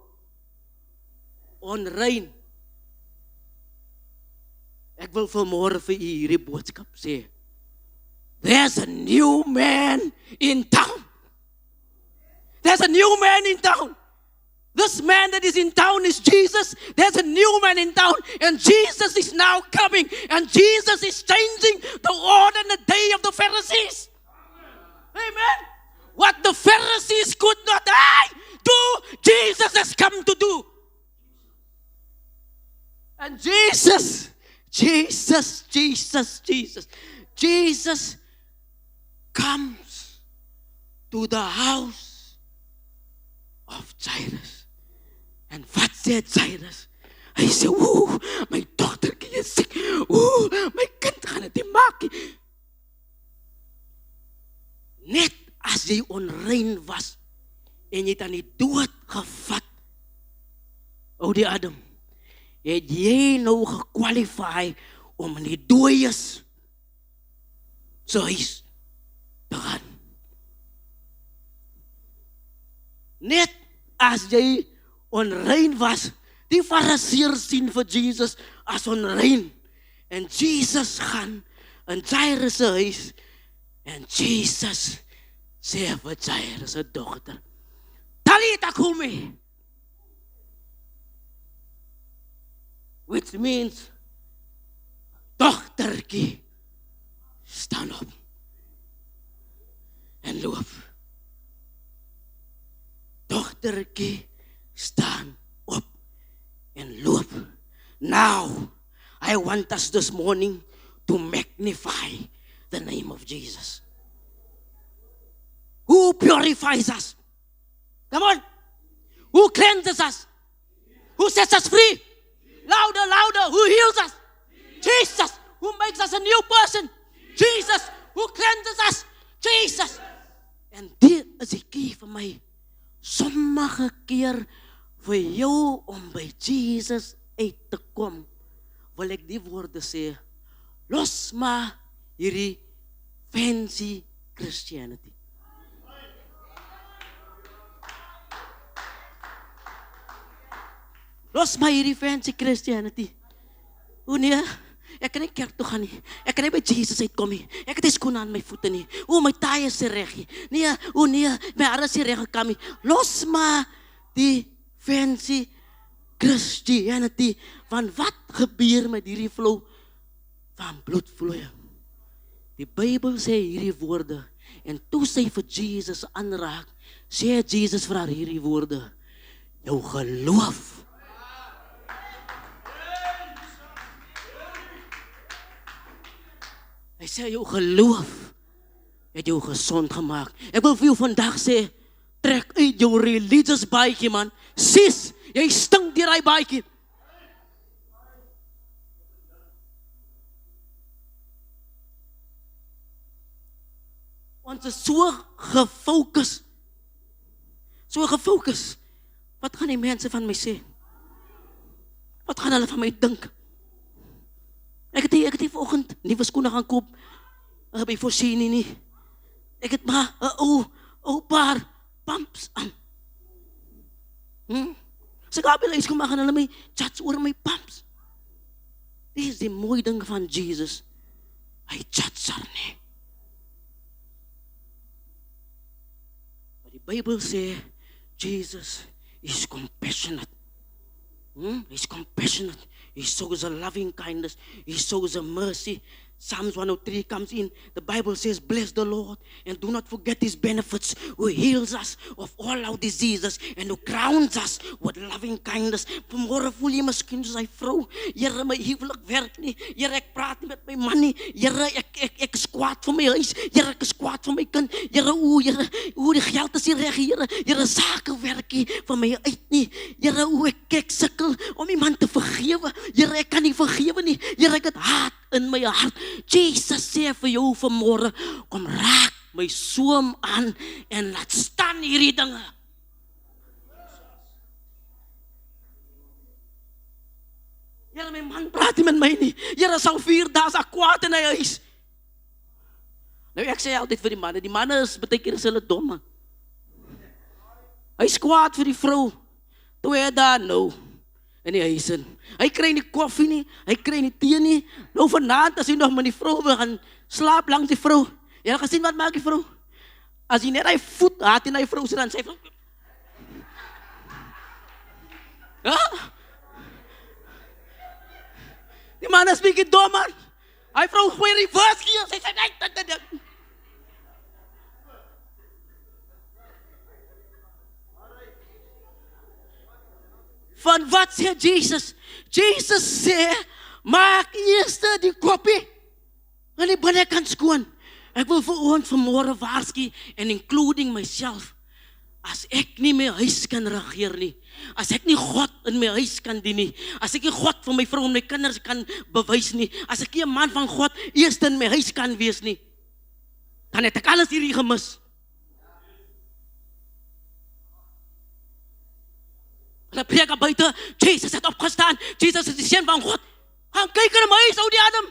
Onrein. Ek wil vanmôre vir u hierdie boodskap sê. There's a new man in town. There's a new man in town. This man that is in town is Jesus. There's a new man in town, and Jesus is now coming, and Jesus is changing the order and the day of the Pharisees. Amen. What the Pharisees could not do, Jesus has come to do. And Jesus comes to the house of Jairus. En wat sê Jairus? Hy sê, my dogtertjie is siek. My kind gaan dit nie maak nie. Net as jy onrein was en jy het aan die dood gevat, die Adam, het jy nou gekwalify om in die dooies se huis te gaan. Net as jy onrein was, die Fariseërs sien vir Jesus as onrein, en Jesus gaan in Jairus se huis, en Jesus sê vir Jairus se dogter, Talita kumi, which means, dogtertjie, staan op en loop. Dogtertjie, staan op en loop. Now, I want us this morning to magnify the name of Jesus. Who purifies us? Come on. Who cleanses us? Who sets us free? Louder, louder. Who heals us? Jesus. Who makes us a new person? Jesus. Who cleanses us? Jesus. En dit is die key vir my. Sommige keer vir jou om by Jesus uit te kom, wil ek die woorde sê, los maar hierdie fancy Christianity. Los maar hierdie fancy Christianity. O nee, ek kan nie kerk toe gaan nie. Ek kan nie by Jesus uitkom nie. Ek het nie skoene aan my voete nie. O, my taai is reg nie. Nee, o nee, my hare is reg gekam nie. Los maar die fancy Christianity. Want wat gebeur met hierdie flow van bloedvloeiing? Die Bybel sê hierdie woorde. En toe sy vir Jesus aanraak, sê Jesus vir haar hierdie woorde. Jou geloof. Hy sê, jou geloof het jou gesond gemaak. Ek wil vir jou vandag sê, trek uit jou religious baadjie man. Sis, jy stink deur daai baadjie. Ons is so gefokus. So gefokus. Wat gaan die mense van my sê? Wat gaan hulle van my dink? Ek het hier vanoggend nuwe skoene gaan koop. By Voorsiening nie. Ek het maar 'n ou paar pumps aan. As ek huis kom, gaan hulle my chats oor my pumps. Dit is die mooie ding van Jesus. Hy chats haar nie. Maar die Bybel sê, Jesus is compassionate. He's compassionate. He shows a loving kindness. He shows a mercy. Psalms 103 comes in. The Bible says, bless the Lord and do not forget his benefits, who heals us of all our diseases and who crowns us with loving kindness. Vanmorgen voel jy miskien soos hy vrou. Here, my huwelik werk nie. Here, ek praat nie met my man nie. Here, ek is kwaad vir my huis. Here, ek is kwaad vir my kind. Here, die geld is nie reg, Here. Here, sake werk nie vir my uit nie. Here, ek sukkel om iemand te vergewe. Here, ek kan nie vergewe nie. Here, ek het haat in my hart. Jesus sê vir jou vanmorgen, kom raak my soom aan en laat staan hierdie dinge. Here, my man praat nie met my nie. Here, sal 4 dae as ek kwaad in hy huis. Nou ek sê altyd vir die manne is baie keer is hulle dom. Hy is kwaad vir die vrou. 2 dae nou. In die huis in. Hy kry nie koffie nie, hy kry nie tee nie. Nou vanaand as hy nog met die vrou wil gaan slaap langs die vrou. Jy het gesien wat maak die vrou? As hy net hy voet haat in hy vrou se dan sê vrou. Ja? Die man is bietjie dom man. Hy vrou gooi reverse gear, sy sê nee. Van wat sê Jesus? Jesus sê, maak eers die koppie en die binnekant skoon. Ek wil vir ons vanmorgen waarsku en including myself. As ek nie my huis kan regeer nie, as ek nie God in my huis kan dien nie, as ek nie God vir my vrou en my kinders kan bewys nie, as ek nie 'n man van God eers in my huis kan wees nie, dan het ek alles hierdie gemis. Hulle preek buite, Jesus het opgestaan, Jesus is die seun van God. Gaan kyk in my huis, ou die Adam.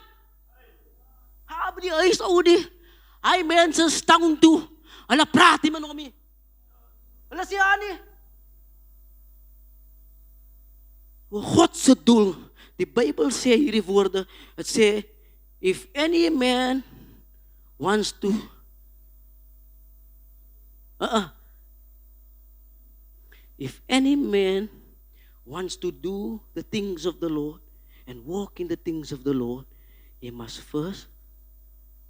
By die huis, ou die. Hy mense stang toe. Hulle praat nie meer nog mee. Hulle sê aan nie. God se doel, die Bybel sê hierdie woorde, het sê, if any man wants to if any man wants to do the things of the Lord and walk in the things of the Lord, he must first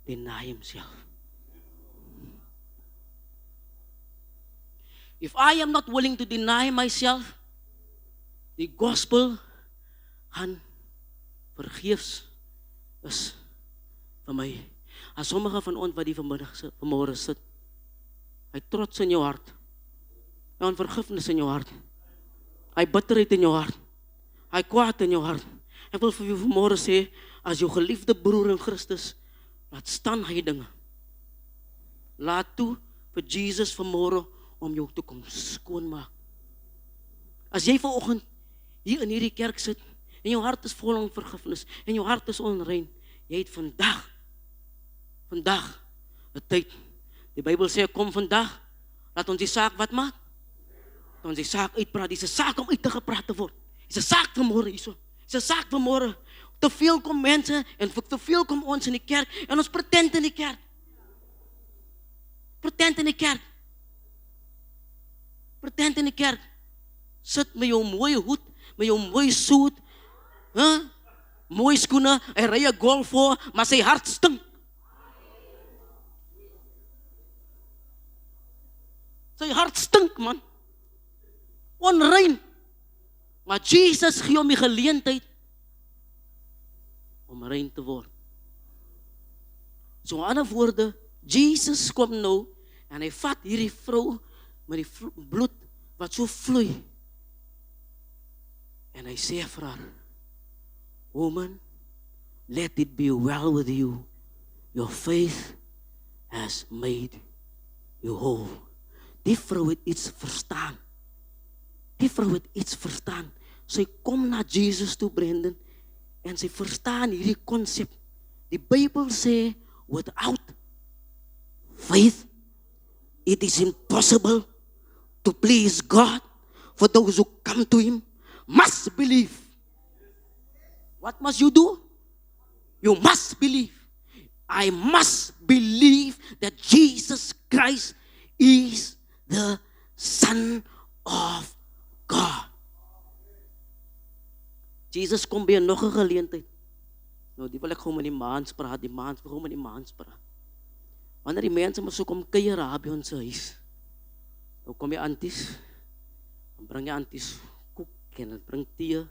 deny himself. If I am not willing to deny myself, die gospel gaan vergeefs is vir my. As sommige van ons wat die vanmorgen sit, hy trots in jou hart, hy onvergifnis in jou hart, hy bitterheid in jou hart, hy kwaad in jou hart. Ek wil vir jou vanmorgen sê, as jou geliefde broer in Christus, laat staan hy dinge. Laat toe vir Jesus vanmorgen om jou te kom skoonmaak. As jy vanoggend hier in hierdie kerk sit, en jou hart is vol onvergifnis, en jou hart is onrein, jy het vandag 'n tyd. Die Bybel sê, kom vandag, laat ons die saak wat maak? Laat ons die saak uitpraat, die is 'n saak om uit te gepraat te word. Die is 'n saak vanmorgen hierso. Die is 'n saak vanmorgen. Te veel kom mense, en te veel kom ons in die kerk, en ons pretend in die kerk. Pretend in die kerk. Pretend in die kerk. Sit met jou mooie hoed, met jou mooie suit, mooie skoene, hy ry 'n Golf voor, maar sy hart stink. Sy hart stink, man. Onrein. Maar Jesus gee hom die geleentheid om rein te word. So aan 'n ander woorde, Jesus kom nou en hy vat hierdie vrou met die bloed wat so vloei. En hy sê vir haar, woman, let it be well with you. Your faith has made you whole. Die vrou het iets verstaan. Die vrou het iets verstaan. Sy kom na Jesus toe, Brendan, en sy verstaan hierdie konsep. Die Bybel sê, without faith, it is impossible to please God. For those who come to Him must believe. What must you do? You must believe. I must believe that Jesus Christ is the Son of God. Jesus kom by nog 'n geleentheid. Nou, die wil ek gewoon met die maans praat, gewoon met die maans praat. Wanneer die mense maar so kom kuier by ons huis, nou kom die aunties, dan bring die aunties koek en dan bring tee,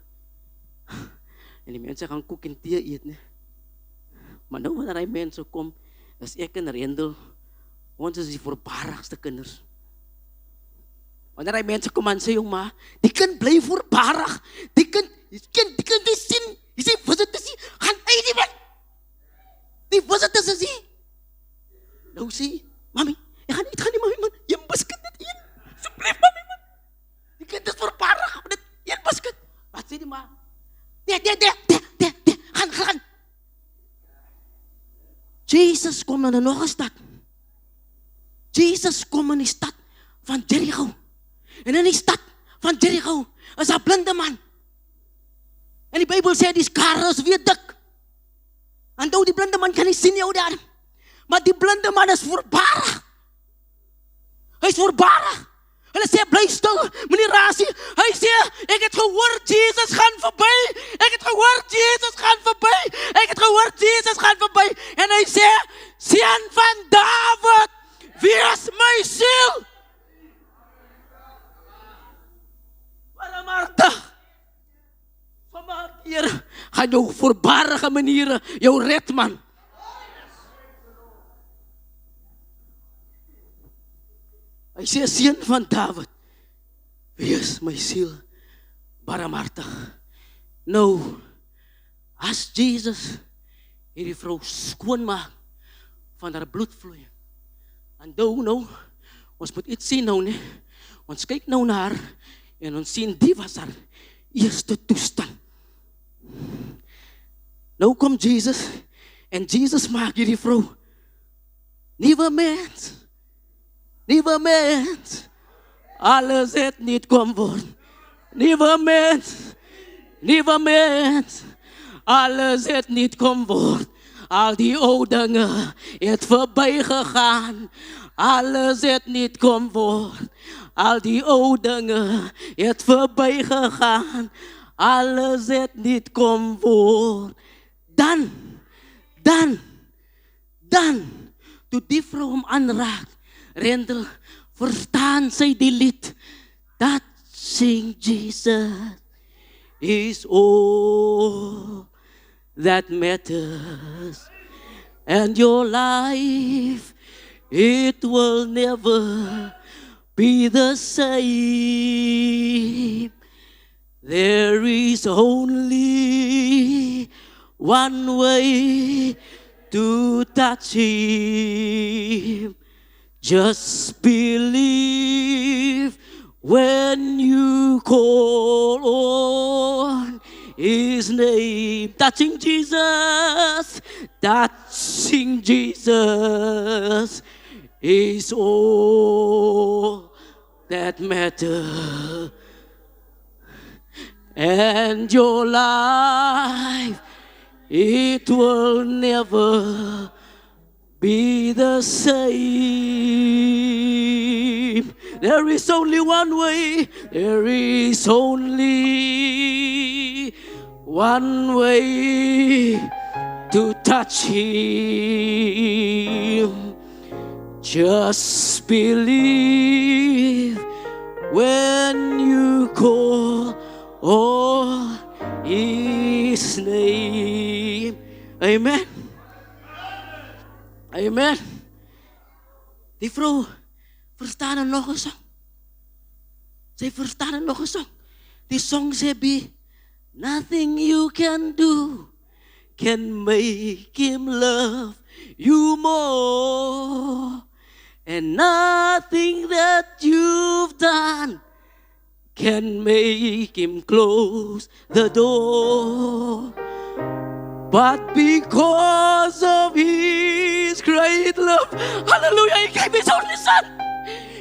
en die mense gaan koek en tee eet, ne? Maar nou wanneer die mense kom, is ek en Rendel, ons is die voorbarigste kinders. Wanneer die mense kom en sê, jong ma, die kind bly voorbarig, die kind die sien, jy sê, wat het is die, gaan uit die man, die wat het is die, nou sê, mami, ek gaan nie mami man, jy biscuit dit een, so blijf mami man, die kind is voorbarig, dit een biscuit, wat sê die ma, gaan, Jesus kom na nog 'n stad, Jesus kom in die stad van Jericho, en in die stad van Jericho is 'n blinde man, en die Bybel sê die skare is weer dik, en die blinde man kan nie sien jou daar, maar die blinde man is voorbarig, hy is voorbarig, hulle sê bly stil, meneer Rasie, hy sê, ek het gehoor Jesus gaan verby, en hy sê, seun van Dawid, wees my siel. Martha, vanmaak Here, gaan jou voorbarige maniere jou red man. Hy sê, seun van Dawid, wees my siel, barmhartig. Nou, as Jesus hierdie vrou skoonmaak van haar bloedvloei, en nou, ons moet iets sien nou, ne? Ons kyk nou na haar, en ons sien, die was haar eerste toestand. Nou kom Jesus, en Jesus maak hierdie vrou nuwe mens, alles het niet kom word, nuwe mens, alles het niet kom word, al die ou dinge het verby gegaan, alles het niet kom word, al die ou dinge het verby gegaan, alles het niet kom word. Dan, toe die vrou hom aanraak, Rendel, verstaan sy die lied, that sing Jesus is all that matters, and your life, it will never be the same. There is only one way to touch Him. Just believe when you call on His name. Touching Jesus is all that matters. And your life, it will never be the same. There is only one way. There is only one way to touch Him. Just believe when you call on His name. Amen. Amen. Die vrou verstaan nog eens. Sy verstaan nog 'n song. Die song sê, "Be nothing you can do can make him love you more. And nothing that you've done can make him close the door. But because of his great love," hallelujah, he gave his only son.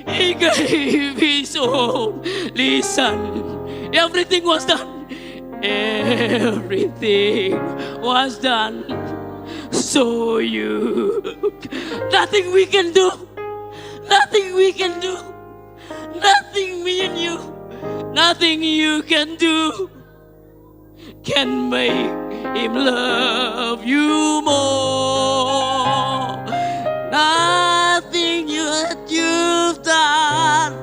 He gave his only son. Everything was done. Everything was done. So you, nothing we can do. Nothing we can do. Nothing me and you. Nothing you can do can make him love you more. Nothing that you've done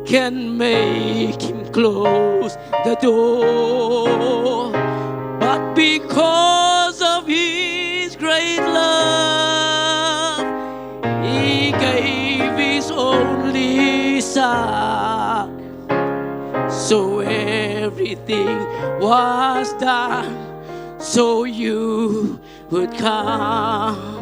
can make him close the door. But because of his great love, he gave his only son. So everything was done so you would come.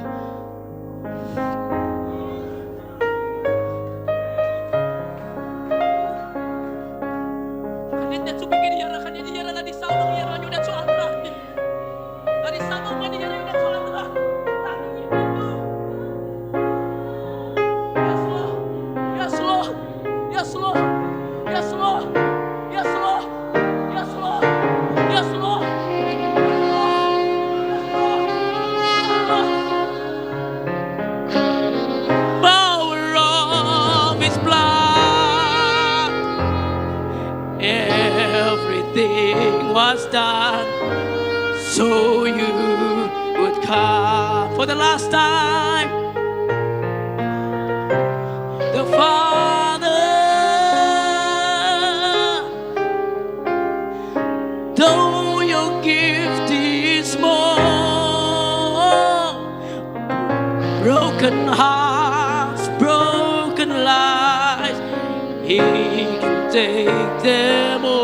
Was done so you would come. For the last time, the Father, though your gift is small, broken hearts, broken lives, He can take them all.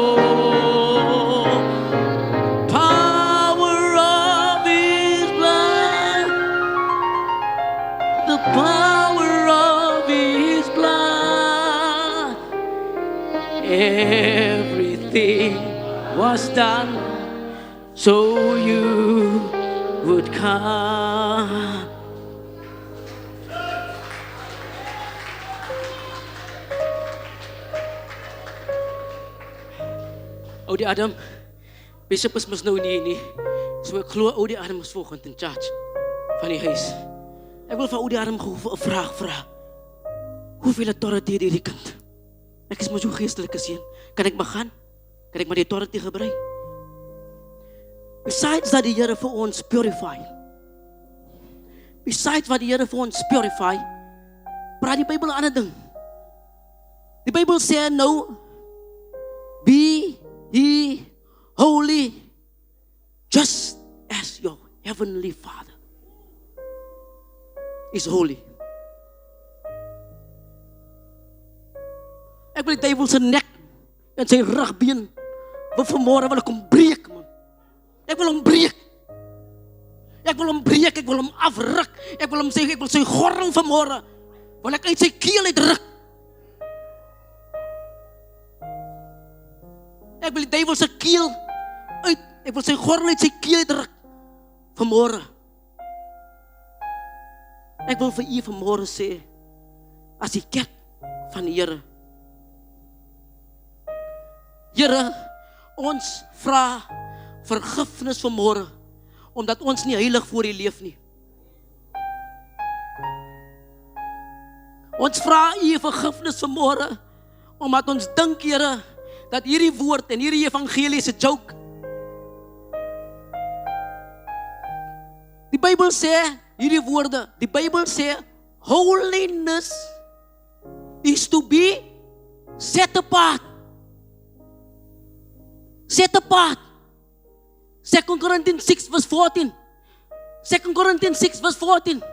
Power of his blood, everything was done so you would come. O die Adam, Bishop is mos nou nie, so ek glo o die Adam is volgend in charge van die huis. Ek wil van o die Adam gou 'n vraag vra. Hoeveel authority het hierdie kind? Ek is mos so geestelike seun. Kan ek begin? Kan ek maar die authority gebruik? Besides dat die Here vir ons purify. Besides wat die Here vir ons purify, praat die Bybel 'n ander ding. Die Bybel sê nou, be ye holy just as your heavenly Father is holy. Ek wil die duiwel se nek en sy rugbeen wil vanmôre wil ek hom breek, man. Ek wil hom breek. Ek wil hom breek, ek wil hom afruk. Ek wil hom sê, ek wil sy gordel vanmôre wil ek uit sy keel uitruk. Ek wil die duiwel se keel uit, ek wil sy gordel uit sy keel uitruk vanmôre. Ek wil vir u vanmôre sê, as die kerk van die Here, Here, ons vra vergifnis vanmôre, omdat ons nie heilig voor u leef nie. Ons vra u vergifnis vanmôre, omdat ons dink, Here, dat hierdie woord en hierdie evangelie is 'n joke. Die Bybel sê, hierdie woorde, die Bybel sê, holiness is to be set apart. Set apart. 2 Corinthians 6 verse 14. 2 Corinthians 6 verse 14.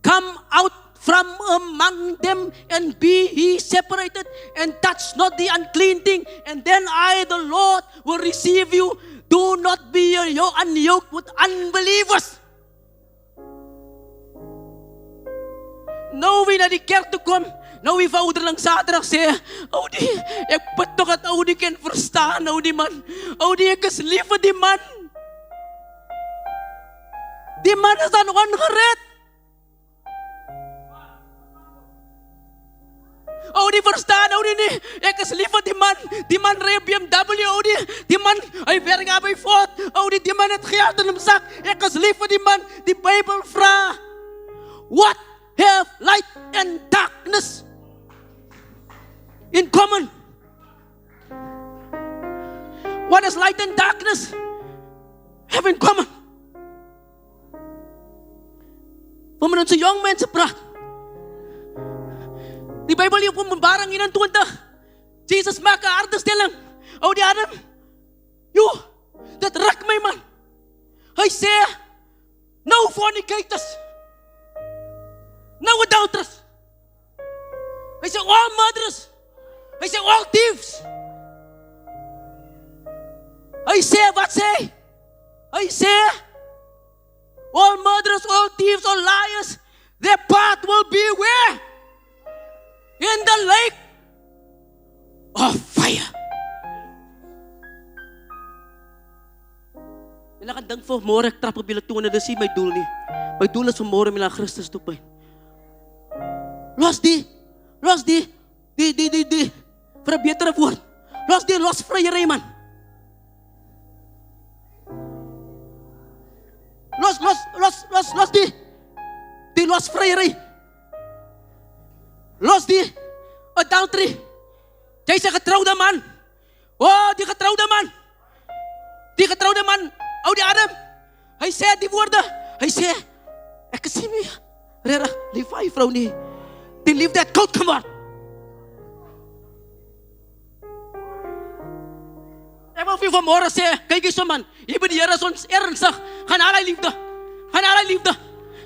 Come out from among them, and be ye separated, and touch not the unclean thing, and then I, the Lord, will receive you. Do not be unyoked with unbelievers. Nou wie na die kerk toe kom, nou wie vader lang Saterdag sê, ou die, ek bid tog dat ou die kan verstaan, ou die man. Ou die, ek is lief vir die man. Die man is dan ongered. Ou die verstaan, ou die nie, ek is lief vir die man. Die man ry BMW, ou die man, hy werk aan by Ford. Ou die man het geld in hom sak. Ek is lief vir die man. Die Bybel vra, what have light and darkness in common? What does light and darkness have in common? Wanneer ons jong mense praat, die Bybel hier op Openbaring 21, Jesus maak 'n harde stelling. Ou die Adam, dit ruk my man. Hy sê, no fornicators, no adulterers. Hy sê all murderers. Hy sê all thieves. Hy sê, wat sê? Hy sê, all murderers, all thieves, all liars, their path will be where? In the lake of fire. Julle kan dink vir môre ek trap op julle toe en dit is nie my doel nie. My doel is om môre met na Christus toe by. Los die vir 'n betere woord. Los vryery man. Los die los vryery. Los die adultery. Jy's 'n getroude man. Oh, die getroude man. Die getroude man, ou die Adam. Hy sê die woorde. Hy sê, ek is nie meer regtig lief vir hy vrou nie. Die liefde het koud geword. Ek wil vir vanmôre sê, kyk hierso man, hier by die Here is ons ernstig. Gaan al die liefde. Gaan al die liefde.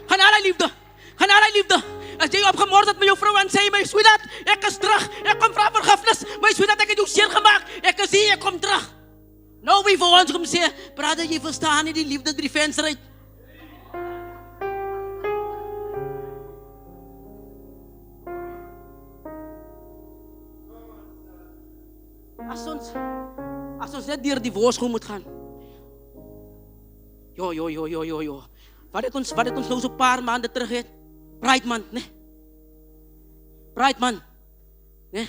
Gaan al die liefde. Gaan al die liefde. As jy opgemord het met jou vrou en sê, my sweetheart, ek is terug. Ek kom vra vergifnis. My sweetheart, ek het jou seer gemaak. Ek is hier, ek kom terug. Nou wie vir ons kom sê, brother, jy verstaan nie die liefde deur die venster uit. As ons net deur die worschool moet gaan. Jo. Wat het ons nou so 'n paar maande terug het? Pride Month, né? Pride Month, né?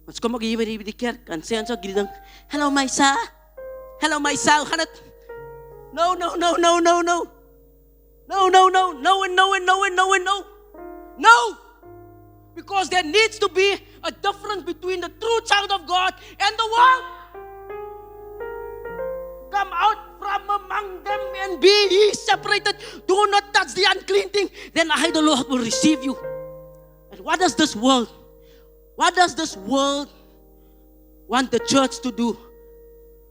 Ons kom ook hier by die kerk en sê ons ook greeting. Hello my sir. Hello my sir. Gaan dit? No. No. Because there needs to be a difference between the true child of God and the world. Come out from among them and be ye separated. Do not touch the unclean thing. Then I, the Lord, will receive you. And what does this world want the church to do?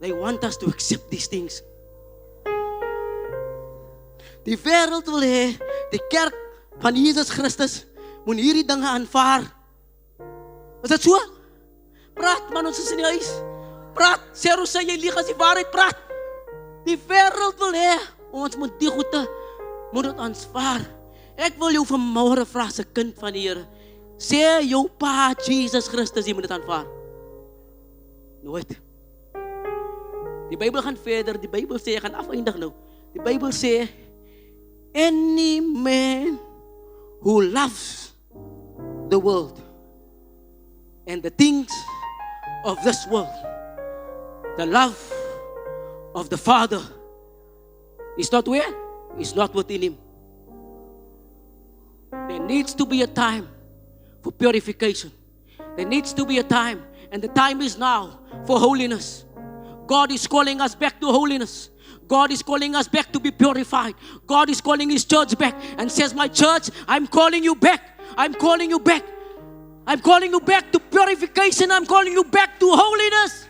They want us to accept these things. Die wêreld wil hê die kerk van Jesus Christus moet hierdie dinge aanvaar. Is dit so? Praat man, ons is in die huis. Praat, sê jy lieg as die waarheid praat. Die wêreld wil hê ons moet die goede moet dit aanvaar. Ek wil jou vanmôre vra as 'n kind van die Here. Sê jou pa Jesus Christus, jy moet dit aanvaar. Nooit. Die Bybel gaan verder, die Bybel sê, ek gaan afeindig nou. Die Bybel sê, any man who loves the world and the things of this world, the love of the Father is not where? Is not within him. There needs to be a time for purification. There needs to be a time, and the time is now for holiness. God is calling us back to holiness. God is calling us back to be purified. God is calling His church back and says, my church, I'm calling you back. I'm calling you back. I'm calling you back to purification. I'm calling you back to holiness.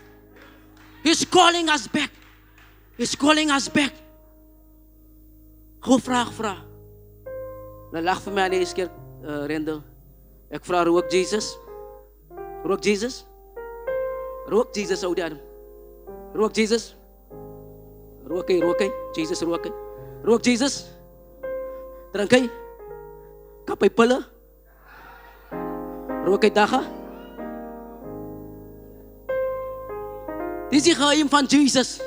He's calling us back. He's calling us back. Hoe vraag. lag vir my aan die eerste keer, Rendel. Ek vra, rook Jesus? Rook Jesus? Rook Jesus, ou die arm. Rook Jesus? Rook hy. Jesus rook hy. Rook Jesus? Drink hy? Kap hy pille? Rook hy dagga? Dis die geheim van Jesus.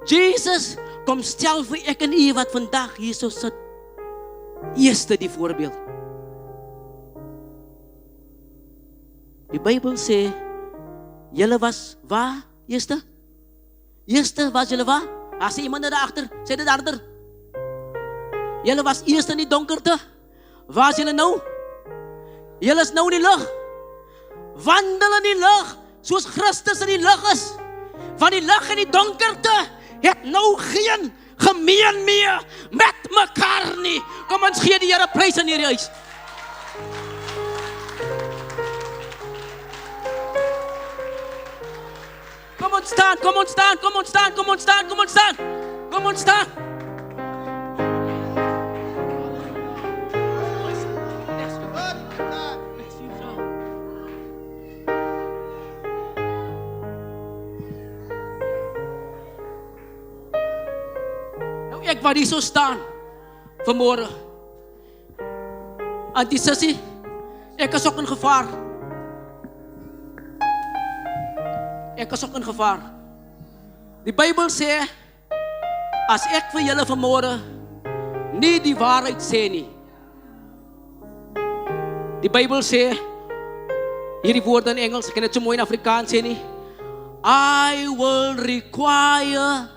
Jesus, kom stel vir ek en u wat vandag hier so sit. Eerste die voorbeeld. Die Bybel sê, julle was waar? Eerste was julle waar? As sê iemand daar agter, sê dit harder. Julle was eerste in die donkerte. Waar is julle nou? Julle is nou in die lig. Wandel in die lig, soos Christus in die lig is. Want die lig en die donkerte het nou geen gemeen meer met mekaar nie. Kom ons gee die Here prys in hierdie huis. Kom ons staan. Nou ek wat hier so staan vanmôre. Auntie Sissie, ek is ook in gevaar. Die Bybel sê, as ek vir julle vanmôre nie die waarheid sê nie. Die Bybel sê, hierdie woorde in Engels, ek kan dit so mooi in Afrikaans sê nie. I will require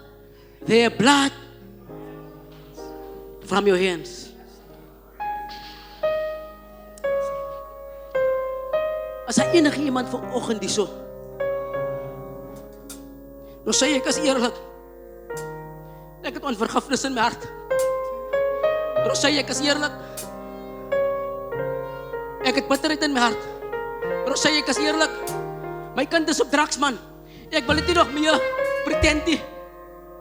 their blood from your hands. As daar enige iemand vanoggend hierso, nou sê ek as eerlik, ek het onvergifnis in my hart. Nou sê ek as eerlik, ek het bitterheid in my hart. Nou sê ek as eerlik, my kind is op drugs, man. Ek wil dit nie nog meer pretend nie.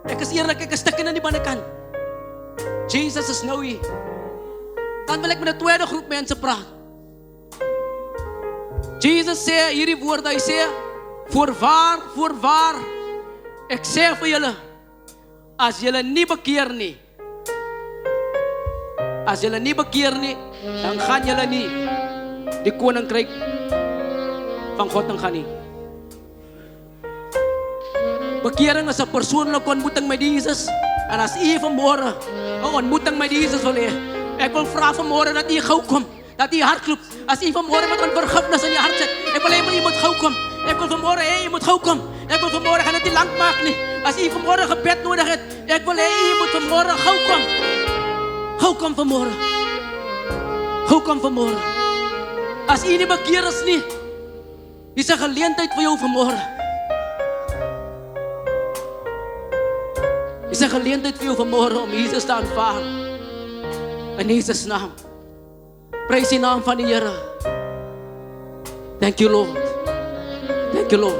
Ek is eerlik, ek is stikken aan die binnekant. Jesus is nou hier. Dan wil ek met 'n tweede groep mense praat. Jesus sê hierdie woorde, hy sê, voorwaar, ek sê vir julle, as julle nie bekeer nie, dan gaan julle nie die koninkryk van God ingaan nie. Bekering is 'n persoonlike ontmoeting met Jesus. En as u vanmôre 'n ontmoeting met Jesus wil hê, ek wil vra vanmôre dat u gou kom, dat u hart klop. As u vanmôre met onvergifnis in die hart sit, ek wil hê u moet gou kom. Ek wil vanmôre hê u moet gou kom. Ek wil vanmôre gaan dit nie lank maak nie. As u vanmôre gebed nodig het, ek wil hê u moet vanmôre gou kom. Gou kom vanmôre. As u nie bekeer is nie, dis 'n geleentheid vir jou vanmôre. Dis 'n geleentheid vir jou vanmôre om Jesus te aanvaar. In Jesus naam. Prys die naam van die Here. Thank you, Lord. Thank you, Lord.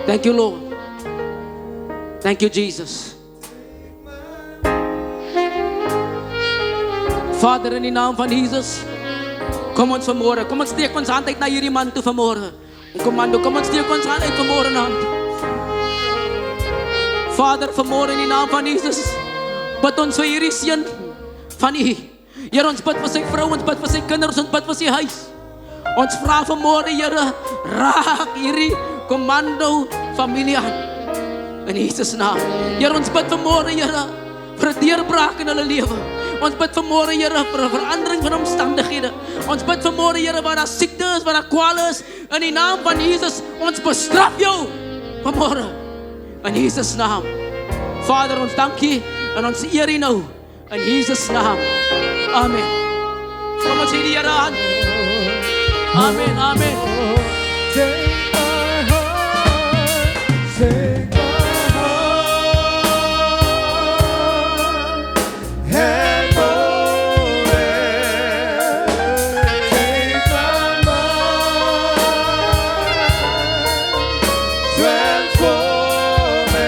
Thank you, Lord. Thank you, Jesus. Vader, in die naam van Jesus, kom ons vanmôre. Kom ons steek ons hand uit na hierdie man toe vanmôre. Kom ons steek ons hand uit vanmôre na hom. Vader, vanmôre in die naam van Jesus, bid ons vir hierdie seun van U. Here, ons bid vir sy vrou, ons bid vir sy kinders, ons bid vir sy huis. Ons vra vanmôre, Here, raak hierdie Commando familie aan. In Jesus naam. Here, ons bid vanmôre, Here, vir 'n deurbraak in hulle lewe. Ons bid vanmôre, Here, vir 'n verandering van omstandighede. Ons bid vanmôre, Here, waar daar siekte is, waar daar kwale is, in die naam van Jesus, ons bestraf jou vanmôre. In Jesus naam. Vader, ons dank U en ons eer U nou. In Jesus naam. Amen. Kom ons sê die Here aan. Amen, amen. Take my heart, take my heart, and mold it. Take my mind, transform it.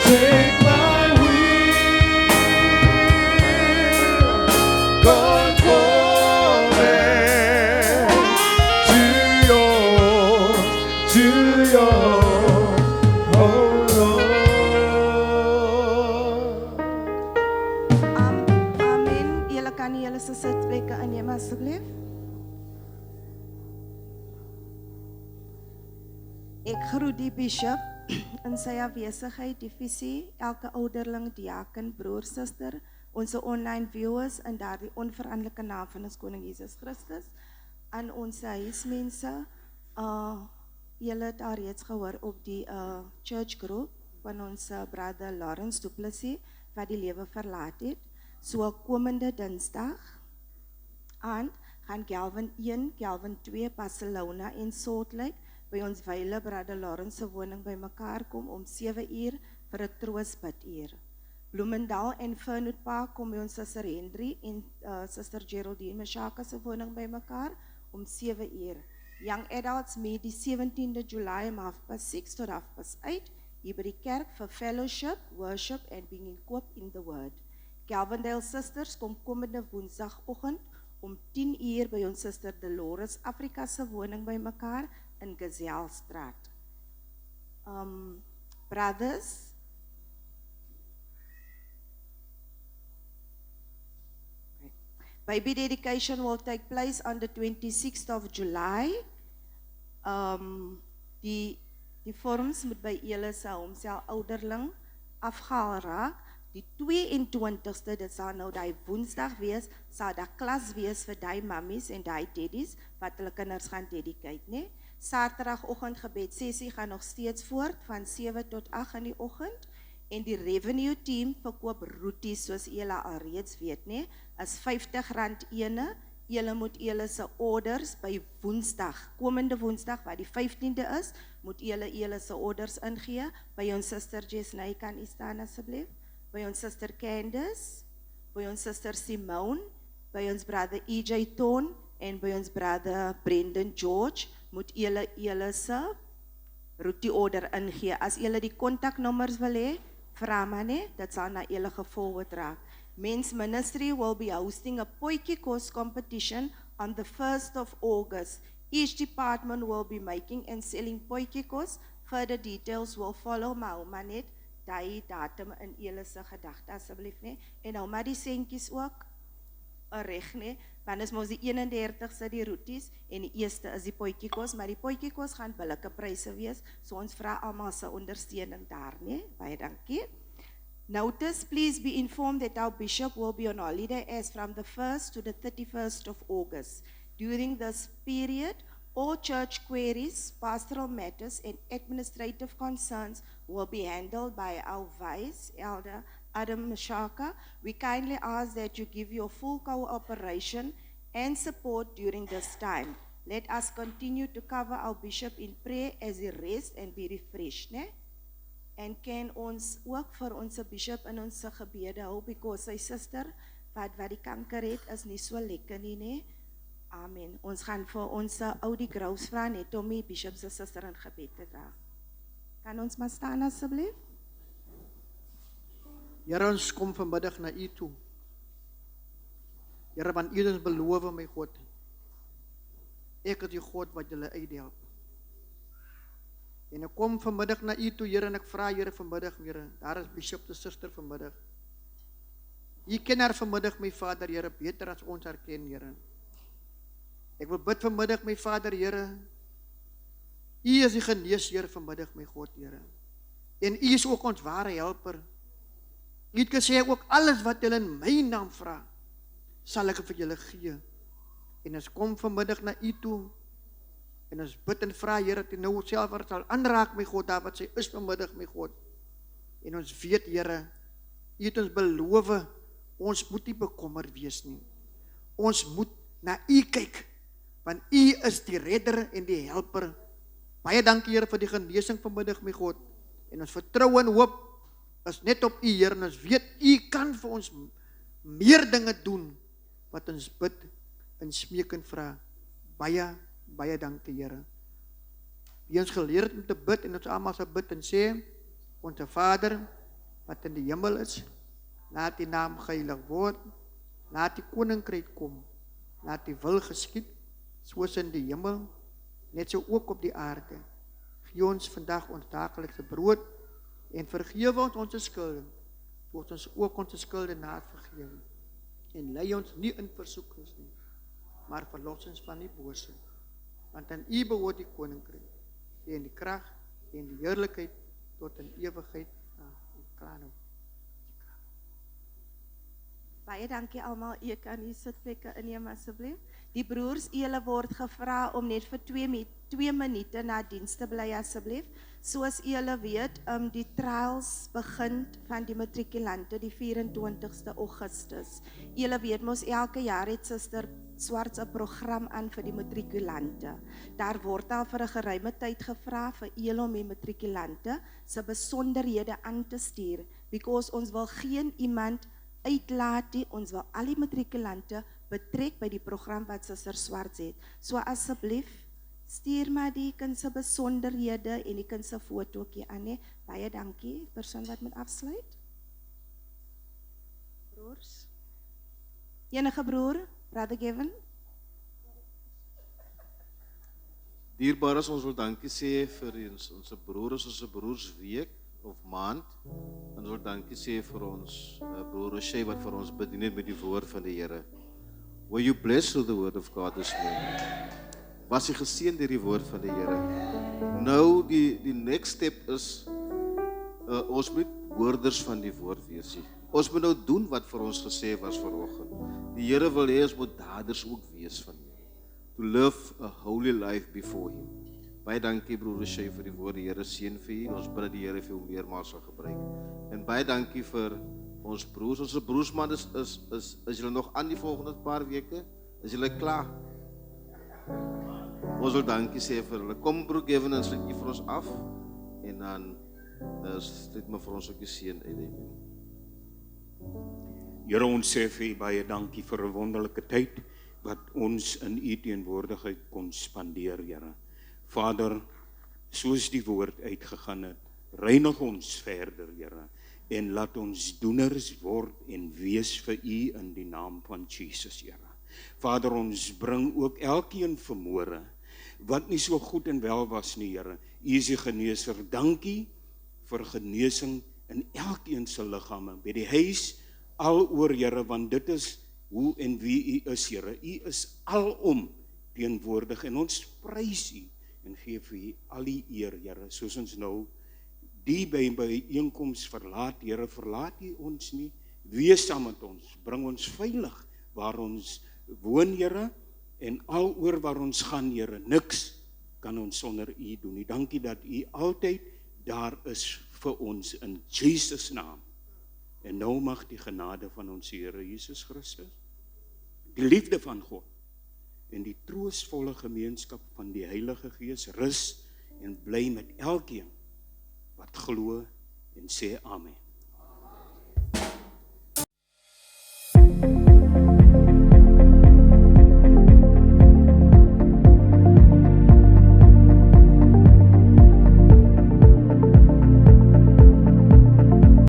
Take my will Amen. Julle kan julle se sitplekke inneem asseblief. Ek groet die bishop in sy afwesigheid, die visie, elke ouderling, diaken, broer, suster, onze online viewers in daardie onveranderlike naam van ons koning Jesus Christus, aan ons huismense. Julle het al reeds gehoor op die church group van ons brother Lawrence Du Plessis wat die lewe verlaat het. So komende Dinsdag aand gaan Calvin 1, Calvin 2, Barcelona en Salt Lake by ons wyle brother Lawrence se woning by mekaar kom om 7 uur vir 'n troostbiduur. Bloemendal en Fernwood Park kom by ons suster Henry en suster Geraldine Mashaka se woning by mekaar om 7 uur. Young adults meet die 17de July om 6:30 tot 8:30 hier by die kerk vir fellowship, worship and being equipped in the word. Calvindale Sisters kom komende Woensdagoggend om 10 uur by ons suster Dolores Afrika se woning by mekaar in Gazelstraat. Brothers, baby dedication will take place on the 26th of July. Die vorms moet by julle se homself ouderling afgehaal raak. Die 22ste, dit sal nou die Woensdag wees, sal daar klas wees vir die mammies en die daddies wat hulle kinders gaan dedicate, nee. Saterdagoggend gebed sessie gaan nog steeds voort van 7 tot 8 in die oggend en die revenue team verkoop roeties soos julle al reeds weet, nee, is R50 ene. Julle moet julle se orders by Woensdag, komende Woensdag wat die 15de is, moet julle se orders ingee by ons suster Jesney, kan u staan asseblief? By ons suster Candice, by ons suster Simone, by ons brother EJ Ton en by ons brother Brendan George moet julle se roetie order ingee. As julle die kontaknommers wil hê, vra maar net, dit sal na julle geforward raak. Men's Ministry will be hosting a potjie kos competition on the 1st of August. Each department will be making and selling potjie kos. Further details will follow, maar net die datum in julle se gedagte asseblief nie. En nou maar die sentjies ook reg nie, want is mos die 31ste die roeties en die 1ste is die potjie kos, maar die potjie kos gaan billike pryse wees, so ons vra almal se ondersteuning daar, nie? Baie dankie. Notice, please be informed that our bishop will be on holiday as from the 1st to the 31st of August. During this period, all church queries, pastoral matters, and administrative concerns will be handled by our Vice Elder Adam Mashaka. We kindly ask that you give your full cooperation and support during this time. Let us continue to cover our bishop in prayer as he rests and be refreshed. Ne? En kan ons ook vir ons bishop in ons gebede hou, because sy suster wat die kanker het is nie so lekker nie, ne? Amen. Ons gaan vir ons Oudie Groves vra net om die bishop se suster in gebed te dra. Kan ons maar staan asseblief? Here, ons kom vanmiddag na u toe. Here, want u ons beloof, my God. Ek is die God wat julle uithelp. En ek kom vanmiddag na u toe, Here, en ek vra, Here, vanmiddag, Here, daar is bishop se suster vanmiddag. U ken haar vanmiddag, my Vader, Here, beter as ons haar ken, Here. Ek wil bid vanmiddag, my Vader, Here. U is die geneesheer vanmiddag, my God, Here. En u is ook ons ware helper. U het gesê ook alles wat julle in my naam vra, sal ek vir julle gee. En ons kom vanmiddag na u toe. En ons bid en vra, Here, dat u nou self wat sal aanraak, my God, daar wat sy is vanmiddag, my God. En ons weet, Here, u het ons beloof, ons moet nie bekommerd wees nie. Ons moet na u kyk, want u is die redder en die helper. Baie dankie, Here, vir die genesing vanmiddag, my God. En ons vertrou en hoop is net op u, Here, en ons weet, u kan vir ons meer dinge doen, wat ons bid en smeek en vra. Baie dankie, Here. Wie ons geleer het om te bid, en ons almal sal bid en sê, onze Vader, wat in die hemel is, laat die naam geheilig word, laat die koninkryk kom, laat die wil geskied, soos in die hemel, net so ook op die aarde. Gee ons vandag ons daaglikse brood en vergewe ons onze skulde, soos ons ook onze skuldenaars vergewe. En lei ons nie in versoekings nie, maar verlos ons van die bose. Want aan U behoort die koninkryk, en die krag en die heerlikheid tot in ewigheid. Klaar nou. Baie dankie almal. Ek kan die sitplekke inneem asseblief. Die broers, julle word gevra om net vir 2 minute na diens te bly asseblief. Soos julle weet, die trials begin van die matrikulante die 24ste Augustus. Julle weet mos elke jaar het Suster Swarts 'n program aan vir die matrikulante. Daar word al vir 'n geruime tyd gevra vir julle om die matrikulante se besonderhede aan te stuur, because ons wil geen iemand uitlaat nie, ons wil al die matrikulante betrek by die program wat Suster Swarts het. So asseblief, stuur maar die kind se besonderhede en die kind se fotootjie aan, hè. Baie dankie, persoon wat moet afsluit. Broers? Enige broer? Brother Gavin? Dierbares, ons wil dankie sê vir ons broersweek of maand. Ons wil dankie sê vir ons broer Shea wat vir ons bedien het met die woord van die Here. Were you blessed with the word of God this morning? Was jy geseën deur die woord van die Here? Nou die next step is ons moet hoorders van die woord wees. Ons moet nou doen wat vir ons gesê was vanoggend. Die Here wil hê ons moet daders ook wees van hom. To live a holy life before him. Baie dankie broer Shea vir die woord. Die Here seën vir u. Ons bid dat die Here vir u meermaals sal gebruik. En baie dankie vir ons broers. Ons broersman is julle nog aan die volgende paar weke? Is julle klaar? Ons wil dankie sê vir hulle. Kom broer Gavin en sluit u vir ons af. En dan sluit my vir ons ook die seën uit. Here, ons sê vir u baie dankie vir 'n wonderlike tyd wat ons in u teenwoordigheid kon spandeer, Here. Vader, soos die woord uitgegaan het, reinig ons verder, Here, en laat ons doeners word en wees vir u in die naam van Jesus, Here. Vader, ons bring ook elkeen vermore wat nie so goed en wel was nie, Here. U is die geneeser. Dankie vir genesing in elkeen se liggame, by die huis, aloor, Here, want dit is hoe en wie u is, Here. U is alom teenwoordig en ons prys u en gee vir u al die eer, Here. Soos ons nou die byeenkoms verlaat, Here, verlaat u ons nie. Wees saam met ons, bring ons veilig waar ons woon, Here, en aloor waar ons gaan, Here. Niks kan ons sonder u doen nie. Dankie dat u altyd daar is vir ons in Jesus naam. En nou mag die genade van ons Here Jesus Christus, die liefde van God en die troostvolle gemeenskap van die Heilige Gees rus en bly met elkeen wat glo en sê amen.